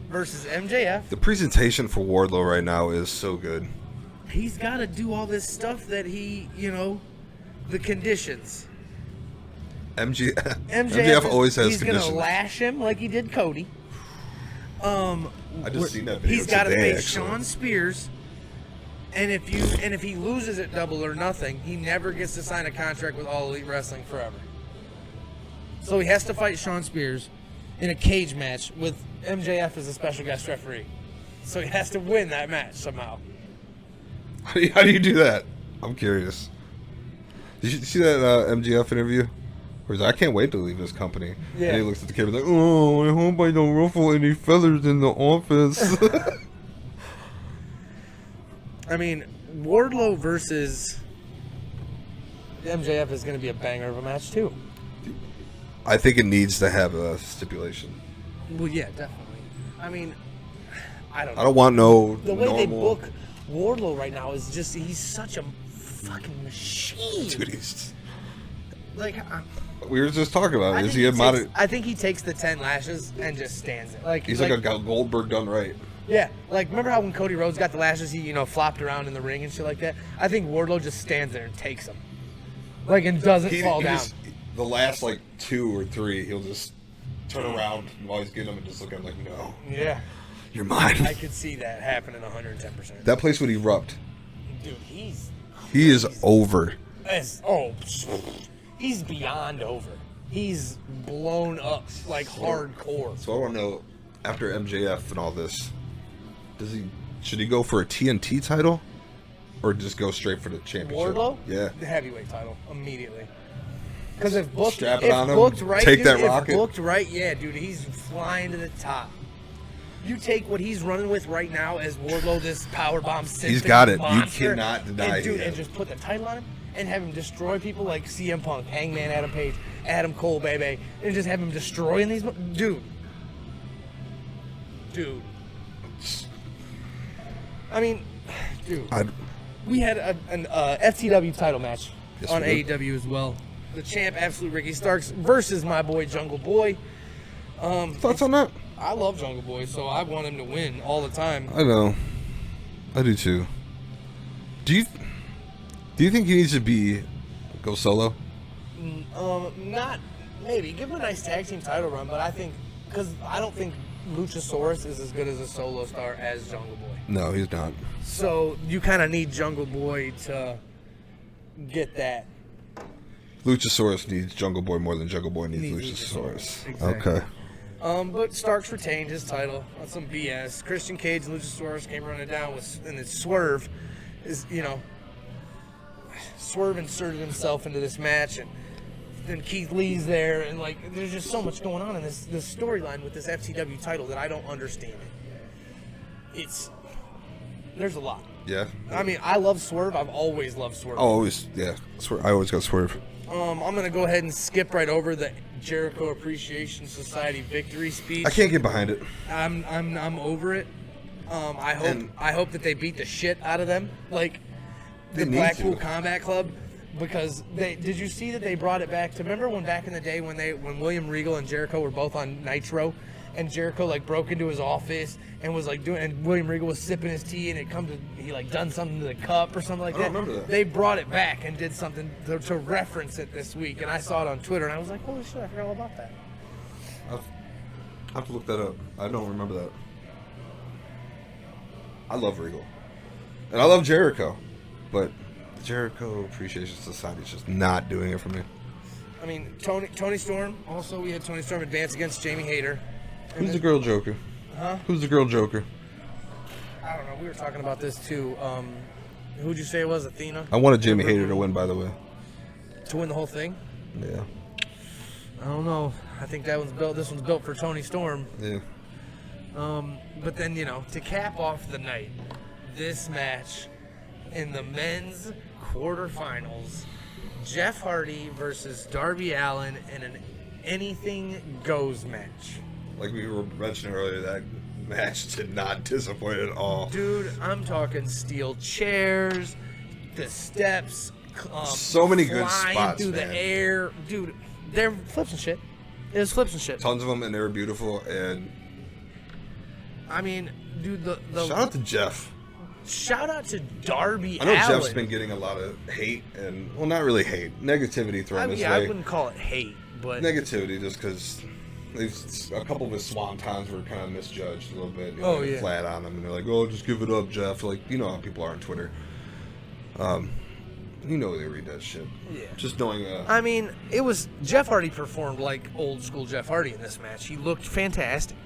Speaker 1: versus MJF.
Speaker 2: The presentation for Wardlow right now is so good.
Speaker 1: He's got to do all this stuff that he, the conditions.
Speaker 2: MJF always has
Speaker 1: he's
Speaker 2: conditions.
Speaker 1: He's going to lash him like he did Cody.
Speaker 2: I just seen that video
Speaker 1: He's got to face
Speaker 2: actually.
Speaker 1: Shawn Spears. And if he loses at Double or Nothing, he never gets to sign a contract with All Elite Wrestling forever. So he has to fight Shawn Spears in a cage match with MJF as a special guest referee. So he has to win that match somehow.
Speaker 2: How do you do that? I'm curious. Did you see that MJF interview? Where he's like, I can't wait to leave this company.
Speaker 1: Yeah.
Speaker 2: And he looks at the camera like, oh, I hope I don't ruffle any feathers in the office.
Speaker 1: I mean, Wardlow versus MJF is going to be a banger of a match, too.
Speaker 2: I think it needs to have a stipulation.
Speaker 1: Well, yeah, definitely. I mean, I don't know.
Speaker 2: I don't want no
Speaker 1: The way
Speaker 2: normal...
Speaker 1: they book Wardlow right now is just, he's such a fucking machine.
Speaker 2: Dude, he's... we were just talking about it. Is he a modern...
Speaker 1: I think he takes the 10 lashes and just stands it.
Speaker 2: He's like a Goldberg done right.
Speaker 1: Yeah, remember how when Cody Rhodes got the lashes, he, flopped around in the ring and shit like that? I think Wardlow just stands there and takes them. And doesn't fall down.
Speaker 2: The last, 2 or 3, he'll just turn around while he's getting them and just look at him like, no.
Speaker 1: Yeah.
Speaker 2: You're mine.
Speaker 1: I could see that happening 110%.
Speaker 2: That place would erupt.
Speaker 1: Dude,
Speaker 2: he is over.
Speaker 1: He's beyond over. He's blown up, hardcore.
Speaker 2: So I want to know, after MJF and all this, should he go for a TNT title? or just go straight for the championship?
Speaker 1: Wardlow?
Speaker 2: Yeah.
Speaker 1: The heavyweight title immediately. Because if booked,
Speaker 2: Strap it on him,
Speaker 1: booked right,
Speaker 2: take
Speaker 1: dude,
Speaker 2: that
Speaker 1: if
Speaker 2: rocket.
Speaker 1: booked right, yeah, dude, he's flying to the top. You take what he's running with right now as Warglow, this powerbomb.
Speaker 2: He's got it.
Speaker 1: Monster,
Speaker 2: You cannot deny
Speaker 1: and, dude,
Speaker 2: it.
Speaker 1: and just put the title on him and have him destroy people like CM Punk, Hangman Adam Page, Adam Cole, baby, and just have him destroying these. Dude. I mean, dude. We had an FTW title match on AEW as well. The champ, Absolute Ricky Starks, versus my boy Jungle Boy.
Speaker 2: Thoughts on that?
Speaker 1: I love Jungle Boy, so I want him to win all the time.
Speaker 2: I know. I do too. Do you think he needs to go solo?
Speaker 1: Not maybe. Give him a nice tag team title run, but I think because I don't think Luchasaurus is as good as a solo star as Jungle Boy.
Speaker 2: No, he's not.
Speaker 1: So you kind of need Jungle Boy to get that.
Speaker 2: Luchasaurus needs Jungle Boy more than Jungle Boy needs Luchasaurus.
Speaker 1: Exactly.
Speaker 2: Okay.
Speaker 1: But Starks retained his title on some BS. Christian Cage and Luchasaurus came running down and it's Swerve Swerve inserted himself into this match, and then Keith Lee's there, and like there's just so much going on in this storyline with this FTW title that I don't understand there's a lot.
Speaker 2: Yeah.
Speaker 1: I mean, I love Swerve. I've always loved Swerve.
Speaker 2: I always got Swerve.
Speaker 1: I'm gonna go ahead and skip right over the Jericho Appreciation Society victory speech.
Speaker 2: I can't get behind it.
Speaker 1: I'm over it. I hope that they beat the shit out of them, like the Blackpool Combat Club, because did you see that they brought it back to? Remember when back in the day when William Regal and Jericho were both on Nitro, and Jericho like broke into his office and was like and William Regal was sipping his tea, and he like done something to the cup or something like that.
Speaker 2: I don't remember that.
Speaker 1: They brought it back and did something to reference it this week, and I saw it on Twitter, and I was like, holy shit, I forgot all about that.
Speaker 2: I'll have to look that up. I don't remember that. I love Regal. And I love Jericho. But Jericho Appreciation Society is just not doing it for me.
Speaker 1: I mean, Tony Storm. Also, we had Tony Storm advance against Jamie Hayter.
Speaker 2: Who's the girl Joker?
Speaker 1: Huh?
Speaker 2: Who's the girl Joker?
Speaker 1: I don't know. We were talking about this too. Who'd you say it was? Athena?
Speaker 2: I wanted Jamie Hayter to win, by the way.
Speaker 1: To win the whole thing?
Speaker 2: Yeah.
Speaker 1: I don't know. I think that one's built. This one's built for Tony Storm.
Speaker 2: Yeah.
Speaker 1: But then to cap off the night, this match in the men's quarterfinals, Jeff Hardy versus Darby Allin in an anything goes match.
Speaker 2: Like we were mentioning earlier, that match did not disappoint at all.
Speaker 1: Dude, I'm talking steel chairs, the steps,
Speaker 2: so many good
Speaker 1: flying
Speaker 2: spots
Speaker 1: through the air. Dude, they're flips and shit. It was flips and shit.
Speaker 2: Tons of them, and they were beautiful. And
Speaker 1: I mean, dude, the
Speaker 2: shout out to Jeff.
Speaker 1: Shout out to Darby
Speaker 2: I know
Speaker 1: Allin.
Speaker 2: Jeff's been getting a lot of hate, and well, not really hate, negativity thrown his way.
Speaker 1: I wouldn't call it hate, but
Speaker 2: negativity, just because a couple of his swantons were kind of misjudged a little bit. Flat on him, and they're like, "Oh, just give it up, Jeff." Like, you know how people are on Twitter. You know they read that shit.
Speaker 1: Yeah.
Speaker 2: Just knowing.
Speaker 1: I mean, it was Jeff Hardy performed like old school Jeff Hardy in this match. He looked fantastic.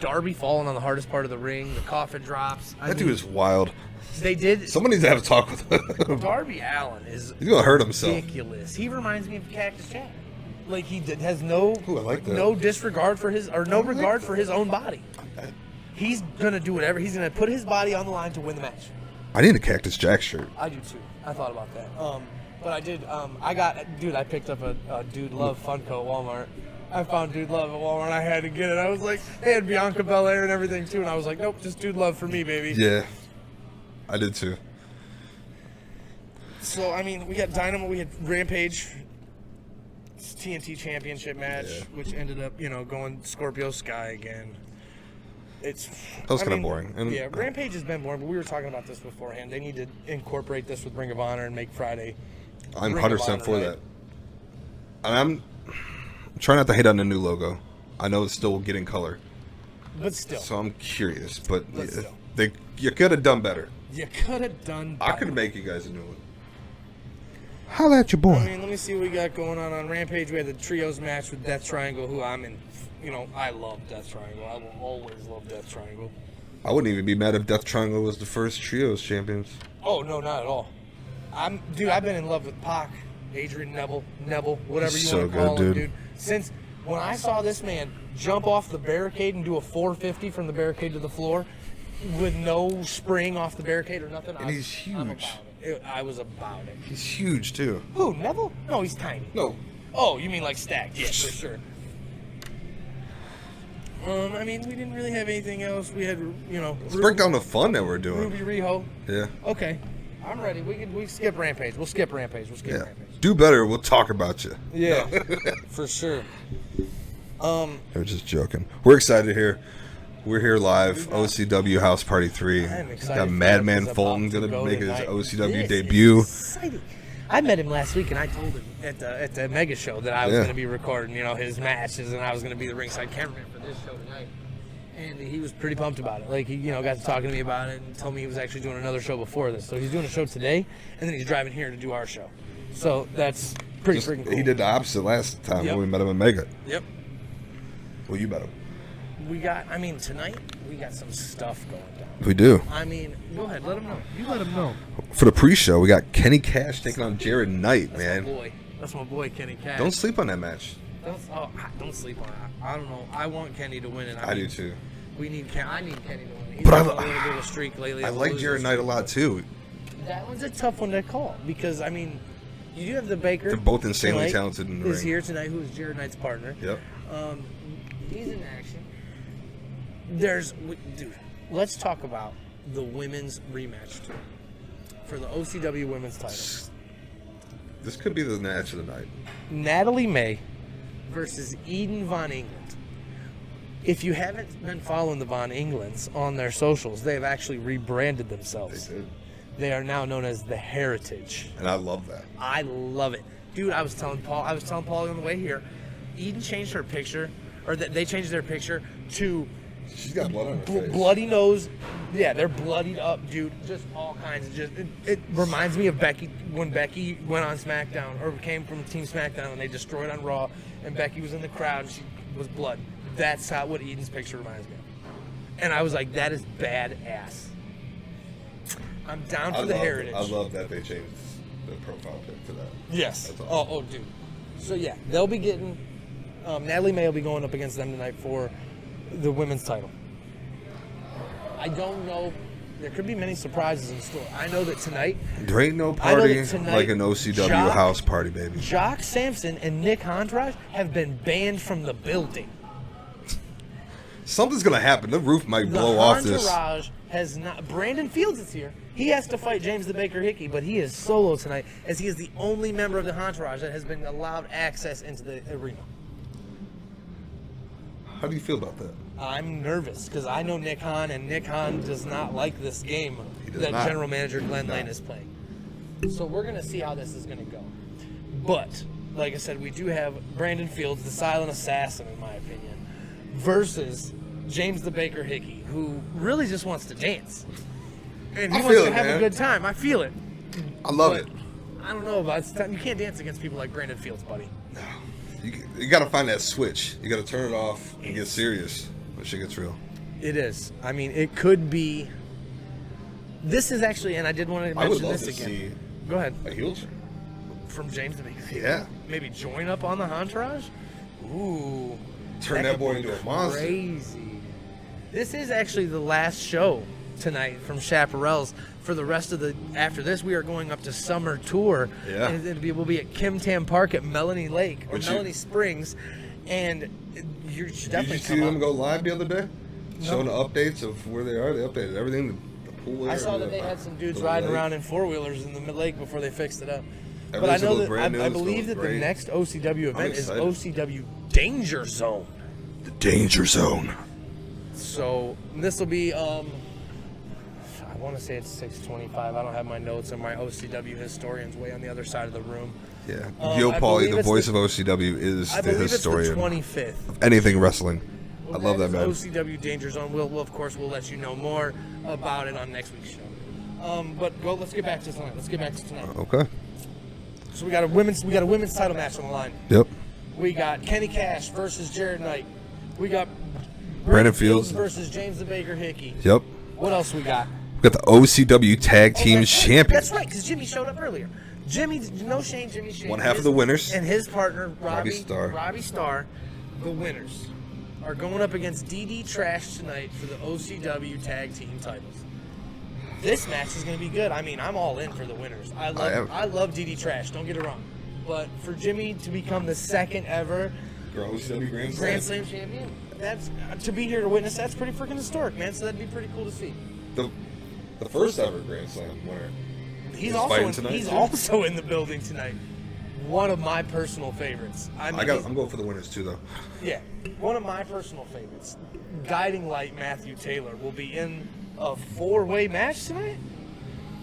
Speaker 1: Darby falling on the hardest part of the ring, the coffin drops.
Speaker 2: That dude is wild.
Speaker 1: They did.
Speaker 2: Someone needs to have a talk with him.
Speaker 1: Darby Allin is
Speaker 2: He's gonna hurt himself.
Speaker 1: ridiculous. He reminds me of Cactus Jack. Like has no
Speaker 2: Ooh, I like that.
Speaker 1: no disregard for his regard for his own body. He's gonna do whatever. He's gonna put his body on the line to win the match.
Speaker 2: I need a Cactus Jack shirt.
Speaker 1: I do too. I thought about that. But I did. I picked up a Dude Love Funko at Walmart. I found Dude Love at Walmart. I had to get it. I was like, they had Bianca Belair and everything too, and I was like, nope, just Dude Love for me, baby.
Speaker 2: Yeah, I did too.
Speaker 1: So I mean, we got Dynamo, we had Rampage, TNT Championship match, which ended up, going Scorpio Sky again. That was
Speaker 2: kind of boring. And
Speaker 1: Rampage has been boring, but we were talking about this beforehand. They need to incorporate this with Ring of Honor and make Friday.
Speaker 2: I'm 100% for that. And I'm trying not to hate on the new logo. I know it's still getting color.
Speaker 1: But still.
Speaker 2: So I'm curious, but
Speaker 1: still.
Speaker 2: You could have done better.
Speaker 1: You could have done better.
Speaker 2: I could make you guys a new one. Holla at your boy.
Speaker 1: I mean, let me see what we got going on Rampage. We had the trios match with Death Triangle, who I'm in. I love Death Triangle. I will always love Death Triangle.
Speaker 2: I wouldn't even be mad if Death Triangle was the first trios champions.
Speaker 1: Oh no, not at all. I've been in love with Pac, Adrian Neville, whatever you
Speaker 2: So
Speaker 1: want to call
Speaker 2: good,
Speaker 1: him,
Speaker 2: dude.
Speaker 1: dude. Since when I saw this man jump off the barricade and do a 450 from the barricade to the floor with no spring off the barricade or nothing,
Speaker 2: And he's
Speaker 1: I'm
Speaker 2: huge.
Speaker 1: about it. I was about it.
Speaker 2: He's huge too.
Speaker 1: Who, Neville? No, he's tiny.
Speaker 2: No.
Speaker 1: Oh, you mean like stacked? Yeah, for sure. I mean, we didn't really have anything else. We had,
Speaker 2: Let's break down the fun that we're doing.
Speaker 1: Ruby Riho.
Speaker 2: Yeah.
Speaker 1: Okay, I'm ready. We skip Rampage. We'll skip Rampage.
Speaker 2: Yeah.
Speaker 1: Rampage.
Speaker 2: Do better. We'll talk about you.
Speaker 1: Yeah, for sure.
Speaker 2: We're just joking. We're excited here. We're here live. OCW House Party 3.
Speaker 1: I'm excited.
Speaker 2: Got
Speaker 1: for
Speaker 2: Madman
Speaker 1: what
Speaker 2: Fulton
Speaker 1: is about
Speaker 2: gonna
Speaker 1: to
Speaker 2: make
Speaker 1: go
Speaker 2: his
Speaker 1: tonight.
Speaker 2: OCW
Speaker 1: This is
Speaker 2: debut.
Speaker 1: exciting. I met him last week, and I told him at the Mega Show that I was
Speaker 2: Yeah.
Speaker 1: going to be recording, his matches, and I was going to be the ringside cameraman for this show tonight. And he was pretty pumped about it. Like, he, got to talking to me about it and told me he was actually doing another show before this. So he's doing a show today, and then he's driving here to do our show. So that's pretty freaking cool.
Speaker 2: He did the opposite last time
Speaker 1: Yep.
Speaker 2: when we met him in Mega.
Speaker 1: Yep.
Speaker 2: Well, you met him.
Speaker 1: Tonight we got some stuff going down.
Speaker 2: We do.
Speaker 1: Go ahead, let him know. You let him know.
Speaker 2: For the pre-show, we got Kenny Cash taking on Jared Knight,
Speaker 1: That's
Speaker 2: man.
Speaker 1: my boy. That's my boy, Kenny Cash.
Speaker 2: Don't sleep on that match.
Speaker 1: Don't sleep on it. I don't know. I want Kenny to win it.
Speaker 2: I do too.
Speaker 1: I need Kenny to win it. He's
Speaker 2: But
Speaker 1: on a little bit of a streak lately.
Speaker 2: I like Jared Knight a lot too.
Speaker 1: That one's a tough one to call because you do have the Baker.
Speaker 2: They're both insanely
Speaker 1: tonight,
Speaker 2: talented in the
Speaker 1: is
Speaker 2: ring.
Speaker 1: here tonight. Who is Jared Knight's partner?
Speaker 2: Yep.
Speaker 1: He's in action. Dude. Let's talk about the women's rematch tour for the OCW women's title.
Speaker 2: This could be the match of the night.
Speaker 1: Natalie May versus Eden Von Engel. If you haven't been following the Von Englens on their socials, they have actually rebranded themselves.
Speaker 2: They did.
Speaker 1: They are now known as the Heritage.
Speaker 2: And I love that.
Speaker 1: I love it. Dude, I was telling Paul on the way here, Eden changed her picture, or they changed their picture to
Speaker 2: She's got blood on her face.
Speaker 1: bloody nose. Yeah, they're bloodied up, dude. Just all kinds of it reminds me of Becky when Becky went on SmackDown or came from Team SmackDown and they destroyed on Raw and Becky was in the crowd and she was blood. That's what Eden's picture reminds me of. And I was like, that is badass. I'm down for the Heritage.
Speaker 2: I love that they changed the profile pic to that.
Speaker 1: Yes.
Speaker 2: That's awesome.
Speaker 1: Oh, dude. So yeah, they'll be getting. Natalie May will be going up against them tonight for the women's title. I don't know. There could be many surprises in store. I know that tonight,
Speaker 2: There ain't no
Speaker 1: I know
Speaker 2: party
Speaker 1: that tonight,
Speaker 2: like an OCW
Speaker 1: Jock-
Speaker 2: house party, baby.
Speaker 1: Jock Sampson and Nick Hondrage have been banned from the building.
Speaker 2: Something's gonna happen. The roof might
Speaker 1: The
Speaker 2: blow off this.
Speaker 1: Entourage has not. Brandon Fields is here. He has to fight James the Baker Hickey, but he is solo tonight, as he is the only member of the Entourage that has been allowed access into the arena.
Speaker 2: How do you feel about that?
Speaker 1: I'm nervous because I know Nick Hahn, and Nick Hahn does not like this game
Speaker 2: does
Speaker 1: that
Speaker 2: not.
Speaker 1: General Manager Glenn
Speaker 2: No.
Speaker 1: Lane is playing. So we're going to see how this is going to go. But, like I said, we do have Brandon Fields, the silent assassin, in my opinion, versus James the Baker Hickey, who really just wants to dance. And he
Speaker 2: I
Speaker 1: wants
Speaker 2: feel
Speaker 1: to
Speaker 2: it,
Speaker 1: have
Speaker 2: man.
Speaker 1: a good time. I feel it.
Speaker 2: I love
Speaker 1: But
Speaker 2: it.
Speaker 1: I don't know about it. You can't dance against people like Brandon Fields, buddy.
Speaker 2: You got to find that switch. You got to turn it off and get serious when shit gets real.
Speaker 1: It is. I mean, it could be. This is actually, and I did want to
Speaker 2: I would
Speaker 1: mention
Speaker 2: love
Speaker 1: this
Speaker 2: to
Speaker 1: again.
Speaker 2: see
Speaker 1: Go ahead.
Speaker 2: a heel turn.
Speaker 1: From James the Baker Hickey.
Speaker 2: Yeah.
Speaker 1: Maybe join up on the Entourage? Ooh.
Speaker 2: Turn that
Speaker 1: could
Speaker 2: boy
Speaker 1: be
Speaker 2: into a monster.
Speaker 1: Crazy. This is actually the last show tonight from Chapparell's. For the rest of the, after this, we are going up to summer tour.
Speaker 2: Yeah.
Speaker 1: And we'll be at Kim Tam Park at Melanie Lake, or
Speaker 2: Which
Speaker 1: Melanie Springs. And you should
Speaker 2: Did
Speaker 1: definitely
Speaker 2: you see
Speaker 1: come
Speaker 2: them
Speaker 1: up.
Speaker 2: go live the other day?
Speaker 1: No.
Speaker 2: Showing the updates of where they are. They updated everything. The pool
Speaker 1: I
Speaker 2: area,
Speaker 1: saw that they had some dudes
Speaker 2: the
Speaker 1: riding
Speaker 2: lake.
Speaker 1: around in four-wheelers in the lake before they fixed it up. But I
Speaker 2: Everything's
Speaker 1: know
Speaker 2: looking
Speaker 1: that
Speaker 2: brand new,
Speaker 1: I
Speaker 2: it's
Speaker 1: believe
Speaker 2: looking
Speaker 1: that the
Speaker 2: great.
Speaker 1: next OCW event is
Speaker 2: excited.
Speaker 1: OCW Danger Zone.
Speaker 2: The danger zone.
Speaker 1: So this will be I want to say it's 6:25. I don't have my notes, and my OCW historian's way on the other side of the room.
Speaker 2: Yeah.
Speaker 1: I
Speaker 2: Yo, Paulie,
Speaker 1: believe
Speaker 2: the
Speaker 1: it's
Speaker 2: voice
Speaker 1: the-
Speaker 2: of OCW, is
Speaker 1: I
Speaker 2: the
Speaker 1: believe
Speaker 2: historian
Speaker 1: it's the 25th.
Speaker 2: of anything wrestling. I love that, man.
Speaker 1: OCW Danger Zone. We'll of course we'll let you know more about it on next week's show. Let's get back to tonight.
Speaker 2: Okay.
Speaker 1: So we got a women's title match on the line.
Speaker 2: Yep.
Speaker 1: We got Kenny Cash versus Jared Knight. We got
Speaker 2: Brandon Fields
Speaker 1: versus James the Baker Hickey.
Speaker 2: Yep.
Speaker 1: What else we got?
Speaker 2: We got the OCW Tag Team Champions.
Speaker 1: That's right, because Jimmy showed up earlier. Jimmy Shane.
Speaker 2: One half of the winners.
Speaker 1: And his partner, Robbie
Speaker 2: Starr.
Speaker 1: The winners, are going up against DD Trash tonight for the OCW Tag Team titles. This match is going to be good. I mean, I'm all in for the winners. I love DD Trash, don't get it wrong. But for Jimmy to become the second ever
Speaker 2: OCW
Speaker 1: Grand Slam champion, that's to be here to witness, that's pretty freaking historic, man. So that'd be pretty cool to see.
Speaker 2: The first ever Grand Slam winner.
Speaker 1: He's also in the building tonight. One of my personal favorites. I'm
Speaker 2: going for the winners too, though.
Speaker 1: Yeah, one of my personal favorites. Guiding Light Matthew Taylor will be in a 4-way match tonight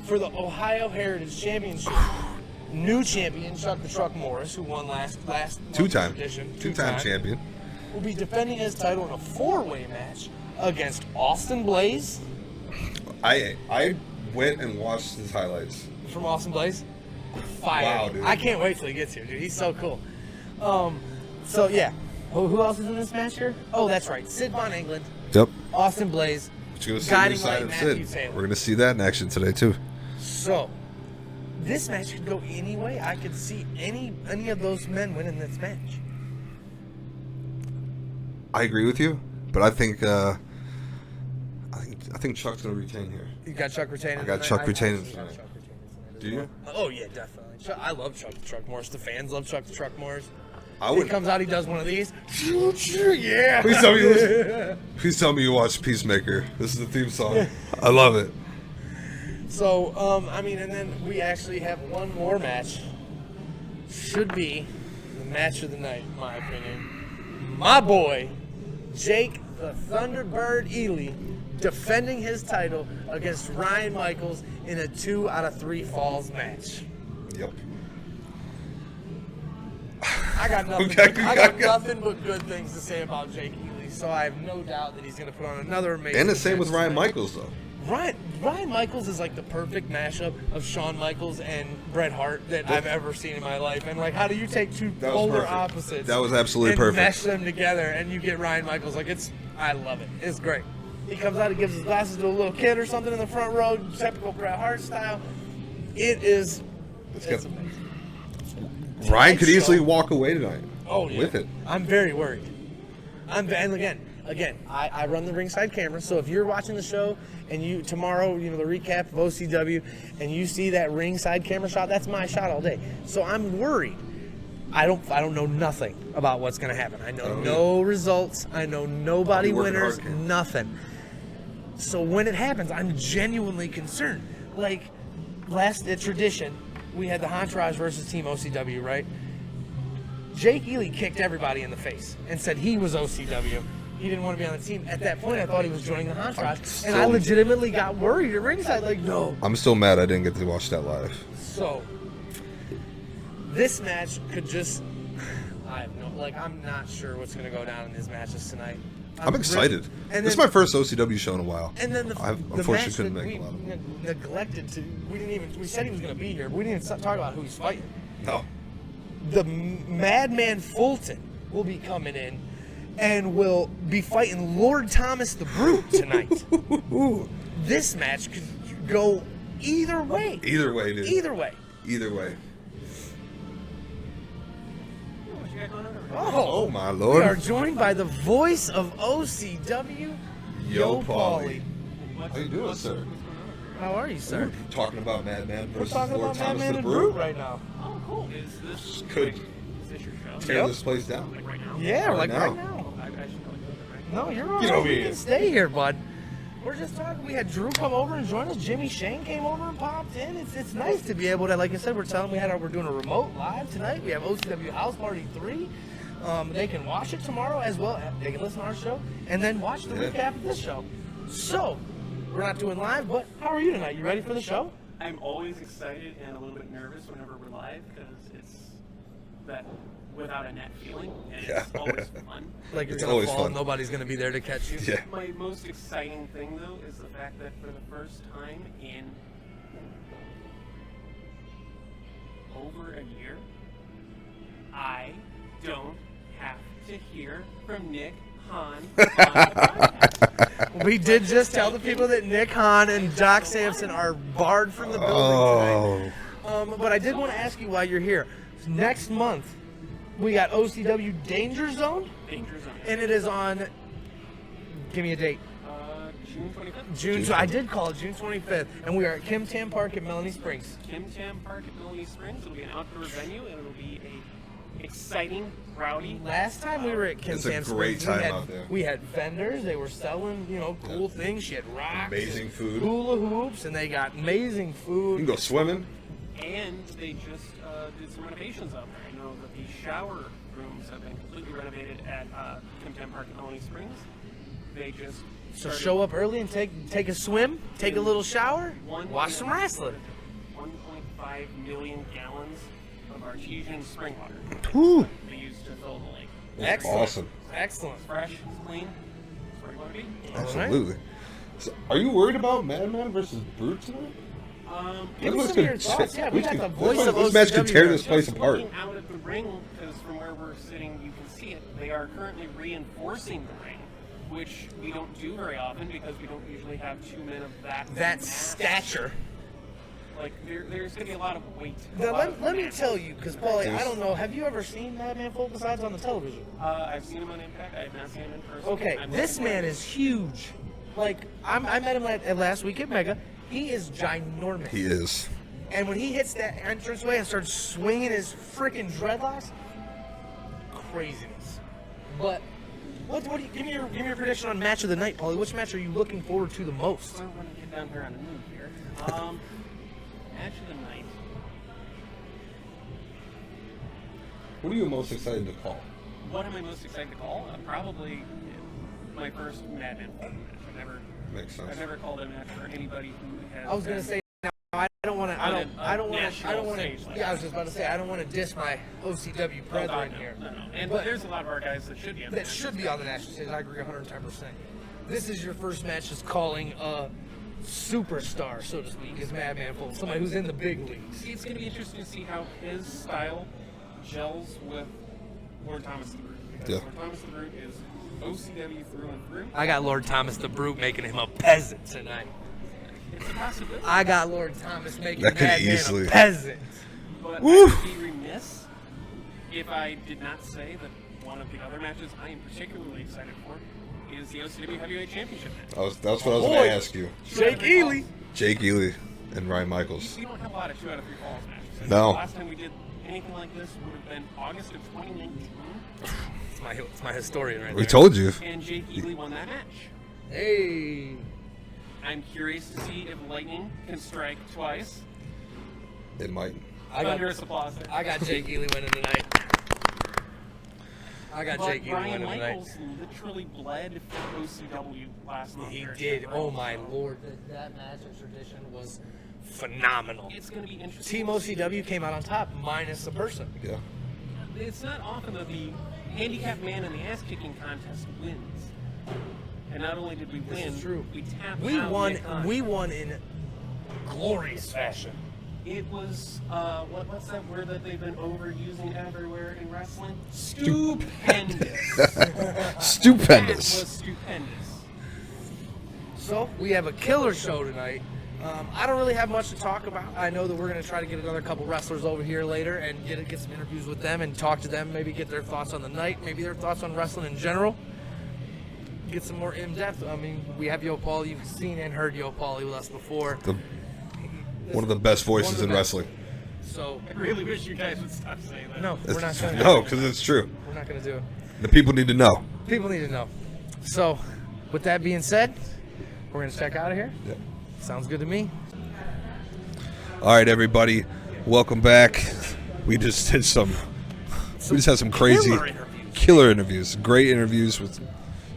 Speaker 1: for the Ohio Heritage Championship. New champion Chuck the Truck Morris, who won last
Speaker 2: two-time
Speaker 1: champion, will be defending his title in a 4-way match against Austin Blaze.
Speaker 2: I went and watched his highlights
Speaker 1: from Austin Blaze. Fire.
Speaker 2: Wow, dude.
Speaker 1: I can't wait till he gets here, dude. He's so cool. So yeah. Who else is in this match here? Oh, that's right. Sid Von England.
Speaker 2: Yep.
Speaker 1: Austin Blaze.
Speaker 2: Guiding Light Matthew Taylor. We're gonna see that in action today too.
Speaker 1: So this match could go any way. I could see any of those men winning this match.
Speaker 2: I agree with you, but I think Chuck's gonna retain here.
Speaker 1: You got Chuck retaining.
Speaker 2: I got Chuck retaining. Do you?
Speaker 1: Oh yeah, definitely. I love Chuck the Truck Morris. The fans love Chuck the Truck Morris.
Speaker 2: He
Speaker 1: comes out, he does one of these. Yeah.
Speaker 2: Please tell me you watch Peacemaker. This is the theme song. I love it.
Speaker 1: So, and then we actually have one more match. Should be the match of the night, in my opinion. My boy, Jake the Thunderbird Ely, defending his title against Ryan Michaels in a 2 out of 3 falls match.
Speaker 2: Yep.
Speaker 1: I got nothing but good things to say about Jake Ely, so I have no doubt that he's going to put on another amazing.
Speaker 2: And the same with Ryan
Speaker 1: tonight.
Speaker 2: Michaels, though.
Speaker 1: Ryan Michaels is like the perfect mashup of Shawn Michaels and Bret Hart that I've ever seen in my life. And like, how do you take two polar opposites?
Speaker 2: That was absolutely
Speaker 1: and
Speaker 2: perfect.
Speaker 1: Mesh them together, and you get Ryan Michaels. I love it. It's great. He comes out, he gives his glasses to a little kid or something in the front row, typical Bret Hart style. It's amazing.
Speaker 2: Ryan could easily walk away tonight. With it.
Speaker 1: I'm very worried. And again, I run the ringside camera, so if you're watching the show and you tomorrow, the recap of OCW, and you see that ringside camera shot, that's my shot all day. So I'm worried. I don't know nothing about what's going to happen. I know no results. I know nobody winners, nothing. So when it happens, I'm genuinely concerned. Like last tradition, we had the Entourage versus Team OCW, right? Jake Ely kicked everybody in the face and said he was OCW. He didn't want to be on the team. At that point, I thought he was joining the Entourage, and I legitimately got worried at ringside. Like, no.
Speaker 2: I'm still mad I didn't get to watch that live.
Speaker 1: So, this match could just... I'm not sure what's going to go down in these matches tonight.
Speaker 2: I'm excited. This is my first OCW show in a while.
Speaker 1: And then
Speaker 2: I unfortunately couldn't make a lot of
Speaker 1: them. Neglected to... We said he was going to be here, but we didn't even talk about who he's fighting.
Speaker 2: No.
Speaker 1: The Madman Fulton will be coming in and will be fighting Lord Thomas the Brute tonight. This match could go either way.
Speaker 2: Either way, dude.
Speaker 1: Either way. Oh
Speaker 2: my Lord.
Speaker 1: We are joined by the voice of OCW, Yo Paulie.
Speaker 2: How you doing, sir?
Speaker 1: How are you, sir?
Speaker 2: We're talking about Madman versus
Speaker 1: We're talking
Speaker 2: Lord
Speaker 1: about
Speaker 2: Thomas
Speaker 1: Madman
Speaker 2: the
Speaker 1: and
Speaker 2: Brute
Speaker 1: right now.
Speaker 4: Oh, cool. Is this your show?
Speaker 2: Tear this place down.
Speaker 4: Like right now?
Speaker 1: Yeah,
Speaker 2: right
Speaker 1: right
Speaker 2: now.
Speaker 1: now.
Speaker 4: I should probably go there, right?
Speaker 1: No, you're all
Speaker 2: Get
Speaker 1: right.
Speaker 2: over
Speaker 1: You
Speaker 2: here.
Speaker 1: can stay here, bud. We're just talking. We had Drew come over and join us. Jimmy Shane came over and popped in. It's nice to be able to, like I said, we're doing a remote live tonight. We have OCW House Party 3. They can watch it tomorrow as well. They can listen to our show and then watch the recap of this show. So, we're not doing live, but how are you tonight? You ready for the show?
Speaker 4: I'm always excited and a little bit nervous whenever we're live because it's that without a net feeling, and it's always fun.
Speaker 1: Like you're
Speaker 2: It's
Speaker 1: gonna
Speaker 2: always
Speaker 1: fall
Speaker 2: fun.
Speaker 1: and nobody's gonna be there to catch you.
Speaker 2: Yeah.
Speaker 4: My most exciting thing, though, is the fact that for the first time in over a year, I don't have to hear from Nick Hahn on the podcast.
Speaker 1: We did just tell the people that Nick Hahn and Doc Sampson are barred from the building tonight. But I did want to ask you while you're here. Next month, we got OCW Danger Zone.
Speaker 4: Danger Zone.
Speaker 1: And it is on, give me a date.
Speaker 4: June 25th.
Speaker 1: June. I did call it June 25th. And we are at Kim Tam Park at Melanie Springs.
Speaker 4: Kim Tam Park at Melanie Springs. It'll be an outdoor venue, and it'll be a exciting, rowdy.
Speaker 1: Last time we were at Kim
Speaker 2: It's
Speaker 1: Tam
Speaker 2: a great
Speaker 1: Springs,
Speaker 2: time out there.
Speaker 1: we had vendors. They were selling, cool things. She had rocks,
Speaker 2: Amazing
Speaker 1: and
Speaker 2: food.
Speaker 1: hula hoops, and they got amazing
Speaker 2: You
Speaker 1: food.
Speaker 2: can go swimming.
Speaker 4: And they just did some renovations out there. I know that the shower rooms have been completely renovated at Kim Tam Park at Melanie Springs. They just
Speaker 1: So
Speaker 4: started
Speaker 1: show up early and take a swim, take a little shower, watch some wrestling.
Speaker 4: 1.5 million gallons of artesian spring water
Speaker 2: Woo.
Speaker 4: they use to fill the lake.
Speaker 1: Excellent.
Speaker 2: Awesome.
Speaker 1: Excellent.
Speaker 4: Fresh, it's clean. That's where you want to be.
Speaker 2: Absolutely. So, are you worried about Madman versus Brute tonight?
Speaker 1: Give
Speaker 2: This
Speaker 1: us some of your
Speaker 2: could-
Speaker 1: thoughts. Yeah, we
Speaker 2: this
Speaker 1: got the
Speaker 2: could-
Speaker 1: voice of
Speaker 2: this match could
Speaker 1: OCW
Speaker 2: tear
Speaker 1: here.
Speaker 2: this place
Speaker 4: Just
Speaker 2: apart.
Speaker 4: looking out at the ring, because from where we're sitting, you can see it. They are currently reinforcing the ring, which we don't do very often because we don't usually have two men of that
Speaker 1: That
Speaker 4: mass.
Speaker 1: stature.
Speaker 4: Like there's gonna be a lot of weight.
Speaker 1: Now, let me tell you, because Paulie, I don't know. Have you ever seen Madman Full besides on the television?
Speaker 4: I've seen him on Impact. I have not seen him in person.
Speaker 1: Okay,
Speaker 4: I'm
Speaker 1: this
Speaker 4: looking
Speaker 1: man
Speaker 4: forward-
Speaker 1: is huge. Like I met him at last week at Mega. He is ginormous.
Speaker 2: He is.
Speaker 1: And when he hits that entranceway and starts swinging his freaking dreadlocks, craziness. But what do you give me your prediction on match of the night, Paulie? Which match are you looking forward to the most?
Speaker 4: Well, when we get down here on the move here, match of the night.
Speaker 2: What are you most excited to call?
Speaker 4: What am I most excited to call? Probably my first Madman match.
Speaker 2: Makes sense.
Speaker 4: I've never called a match for anybody who has.
Speaker 1: I was gonna
Speaker 4: been-
Speaker 1: say, now, I don't want to. I don't want to.
Speaker 4: national stage like
Speaker 1: Yeah, I was just about to say, I don't want to diss my OCW
Speaker 4: Oh, God,
Speaker 1: brethren
Speaker 4: no,
Speaker 1: here.
Speaker 4: no. And
Speaker 1: But-
Speaker 4: there's a lot of our guys that should be on
Speaker 1: That should be on the national stage. I agree 110%. This is your first match as calling a superstar, so to speak, as Madman Full, somebody who's in the big leagues.
Speaker 4: It's going to be interesting to see how his style gels with Lord Thomas the Brute. Because
Speaker 2: Yeah.
Speaker 4: Lord Thomas the Brute is OCW through and through.
Speaker 1: I got Lord Thomas the Brute making him a peasant tonight.
Speaker 4: It's a possibility.
Speaker 1: I got Lord Thomas making
Speaker 2: That could
Speaker 1: Madman
Speaker 2: easily-
Speaker 1: a peasant.
Speaker 4: But
Speaker 2: Woo!
Speaker 4: I would be remiss if I did not say that one of the other matches I am particularly excited for is the OCW Heavyweight Championship match.
Speaker 2: That's what I was going
Speaker 1: Boy.
Speaker 2: to ask you.
Speaker 1: Jake Ely.
Speaker 2: Jake Ely and Ryan Michaels.
Speaker 4: We don't have a lot of 2 out of 3 falls matches.
Speaker 2: No.
Speaker 4: The last time we did anything like this would have been August of 2019,
Speaker 1: It's my historian right
Speaker 2: We
Speaker 1: there.
Speaker 2: told you.
Speaker 4: and Jake Ely won that match.
Speaker 1: Hey.
Speaker 4: I'm curious to see if lightning can strike twice.
Speaker 2: It might.
Speaker 4: Thunderous applause there.
Speaker 1: I got Jake Ely winning tonight. I got
Speaker 4: But
Speaker 1: Jake Ely
Speaker 4: Brian
Speaker 1: winning tonight.
Speaker 4: Michaels literally bled for OCW last month.
Speaker 1: He
Speaker 4: here at
Speaker 1: did.
Speaker 4: Chapparell.
Speaker 1: Oh my lord. That match of tradition was phenomenal.
Speaker 4: It's going to be interesting.
Speaker 1: Team OCW came out on top, minus the person.
Speaker 2: Yeah.
Speaker 4: It's not often that the handicapped man in the ass-kicking contest wins. And not only did we win,
Speaker 1: This is true.
Speaker 4: we tapped
Speaker 1: We
Speaker 4: out
Speaker 1: won.
Speaker 4: Nick Khan.
Speaker 1: We won in glorious fashion.
Speaker 4: It was, what's that word that they've been overusing everywhere in wrestling?
Speaker 2: Stupendous.
Speaker 4: That was
Speaker 2: Stupendous.
Speaker 4: stupendous.
Speaker 1: So we have a killer show tonight. I don't really have much to talk about. I know that we're going to try to get another couple wrestlers over here later and get some interviews with them and talk to them. Maybe get their thoughts on the night. Maybe their thoughts on wrestling in general. Get some more in depth. I mean, we have Yo Paulie. You've seen and heard Yo Paulie with us before.
Speaker 2: One of the best
Speaker 1: One
Speaker 2: voices
Speaker 1: of the
Speaker 2: in
Speaker 1: best.
Speaker 2: wrestling.
Speaker 1: So
Speaker 4: I really wish you guys would stop saying that.
Speaker 1: no, we're not going to.
Speaker 2: No, because it's true.
Speaker 1: We're not going to do it.
Speaker 2: The people need to know.
Speaker 1: People need to know. So, with that being said, we're going to check out of here.
Speaker 2: Yeah.
Speaker 1: Sounds good to me.
Speaker 2: All right, everybody, welcome back. We just did we just had some crazy
Speaker 1: killer interviews.
Speaker 2: interviews. Great interviews with.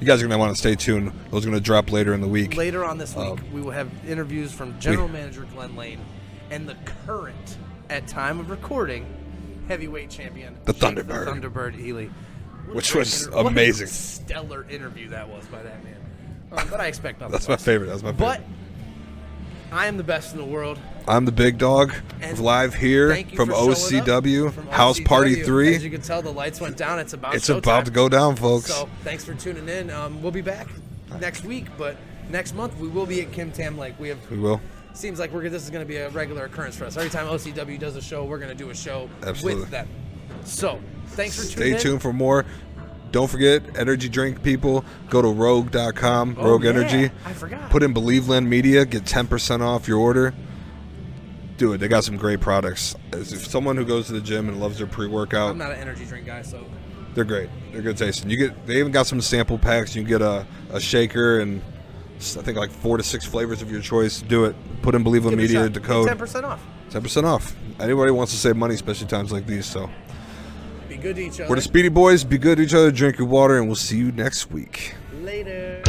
Speaker 2: You guys are gonna want to stay tuned. Those are gonna drop later in the week.
Speaker 1: Later on this week, we will have interviews from General Manager Glenn Lane and the current, at time of recording, heavyweight champion,
Speaker 2: The
Speaker 1: Jake
Speaker 2: Thunderbird.
Speaker 1: Thunderbird Ely. What
Speaker 2: Which
Speaker 1: a great
Speaker 2: was
Speaker 1: what a
Speaker 2: amazing.
Speaker 1: stellar interview that was by that man. But I expect nothing
Speaker 2: That's my
Speaker 1: less.
Speaker 2: favorite. That's my favorite.
Speaker 1: But I am the best in the world.
Speaker 2: I'm the big dog,
Speaker 1: And
Speaker 2: live here
Speaker 1: Thank you
Speaker 2: from
Speaker 1: for showing up.
Speaker 2: OCW
Speaker 1: From
Speaker 2: House
Speaker 1: OCW.
Speaker 2: Party
Speaker 1: As
Speaker 2: 3.
Speaker 1: you can tell, the lights went down. It's about
Speaker 2: It's
Speaker 1: showtime.
Speaker 2: about to go down, folks.
Speaker 1: So thanks for tuning in. We'll be back next week, but next month we will be at Kim Tam Lake.
Speaker 2: We will.
Speaker 1: Seems like this is going to be a regular occurrence for us. Every time OCW does a show, we're going to do a show with them. So, thanks for tuning in.
Speaker 2: Stay tuned for more. Don't forget, energy drink people, go to rogue.com, Rogue Energy.
Speaker 1: I forgot.
Speaker 2: Put in Believeland Media, get 10% off your order. Do it. They got some great products. As if someone who goes to the gym and loves their pre-workout.
Speaker 1: I'm not an energy drink guy, so.
Speaker 2: They're great. They're good tasting. They even got some sample packs. You can get a shaker and I think like 4 to 6 flavors of your choice. Do it. Put in Believeland Media to code.
Speaker 1: 10% off.
Speaker 2: 10% off. Anybody wants to save money, especially times like these. So
Speaker 1: be good to each other.
Speaker 2: We're the Speedy Boys. Be good to each other. Drink your water, and we'll see you next week.
Speaker 1: Later.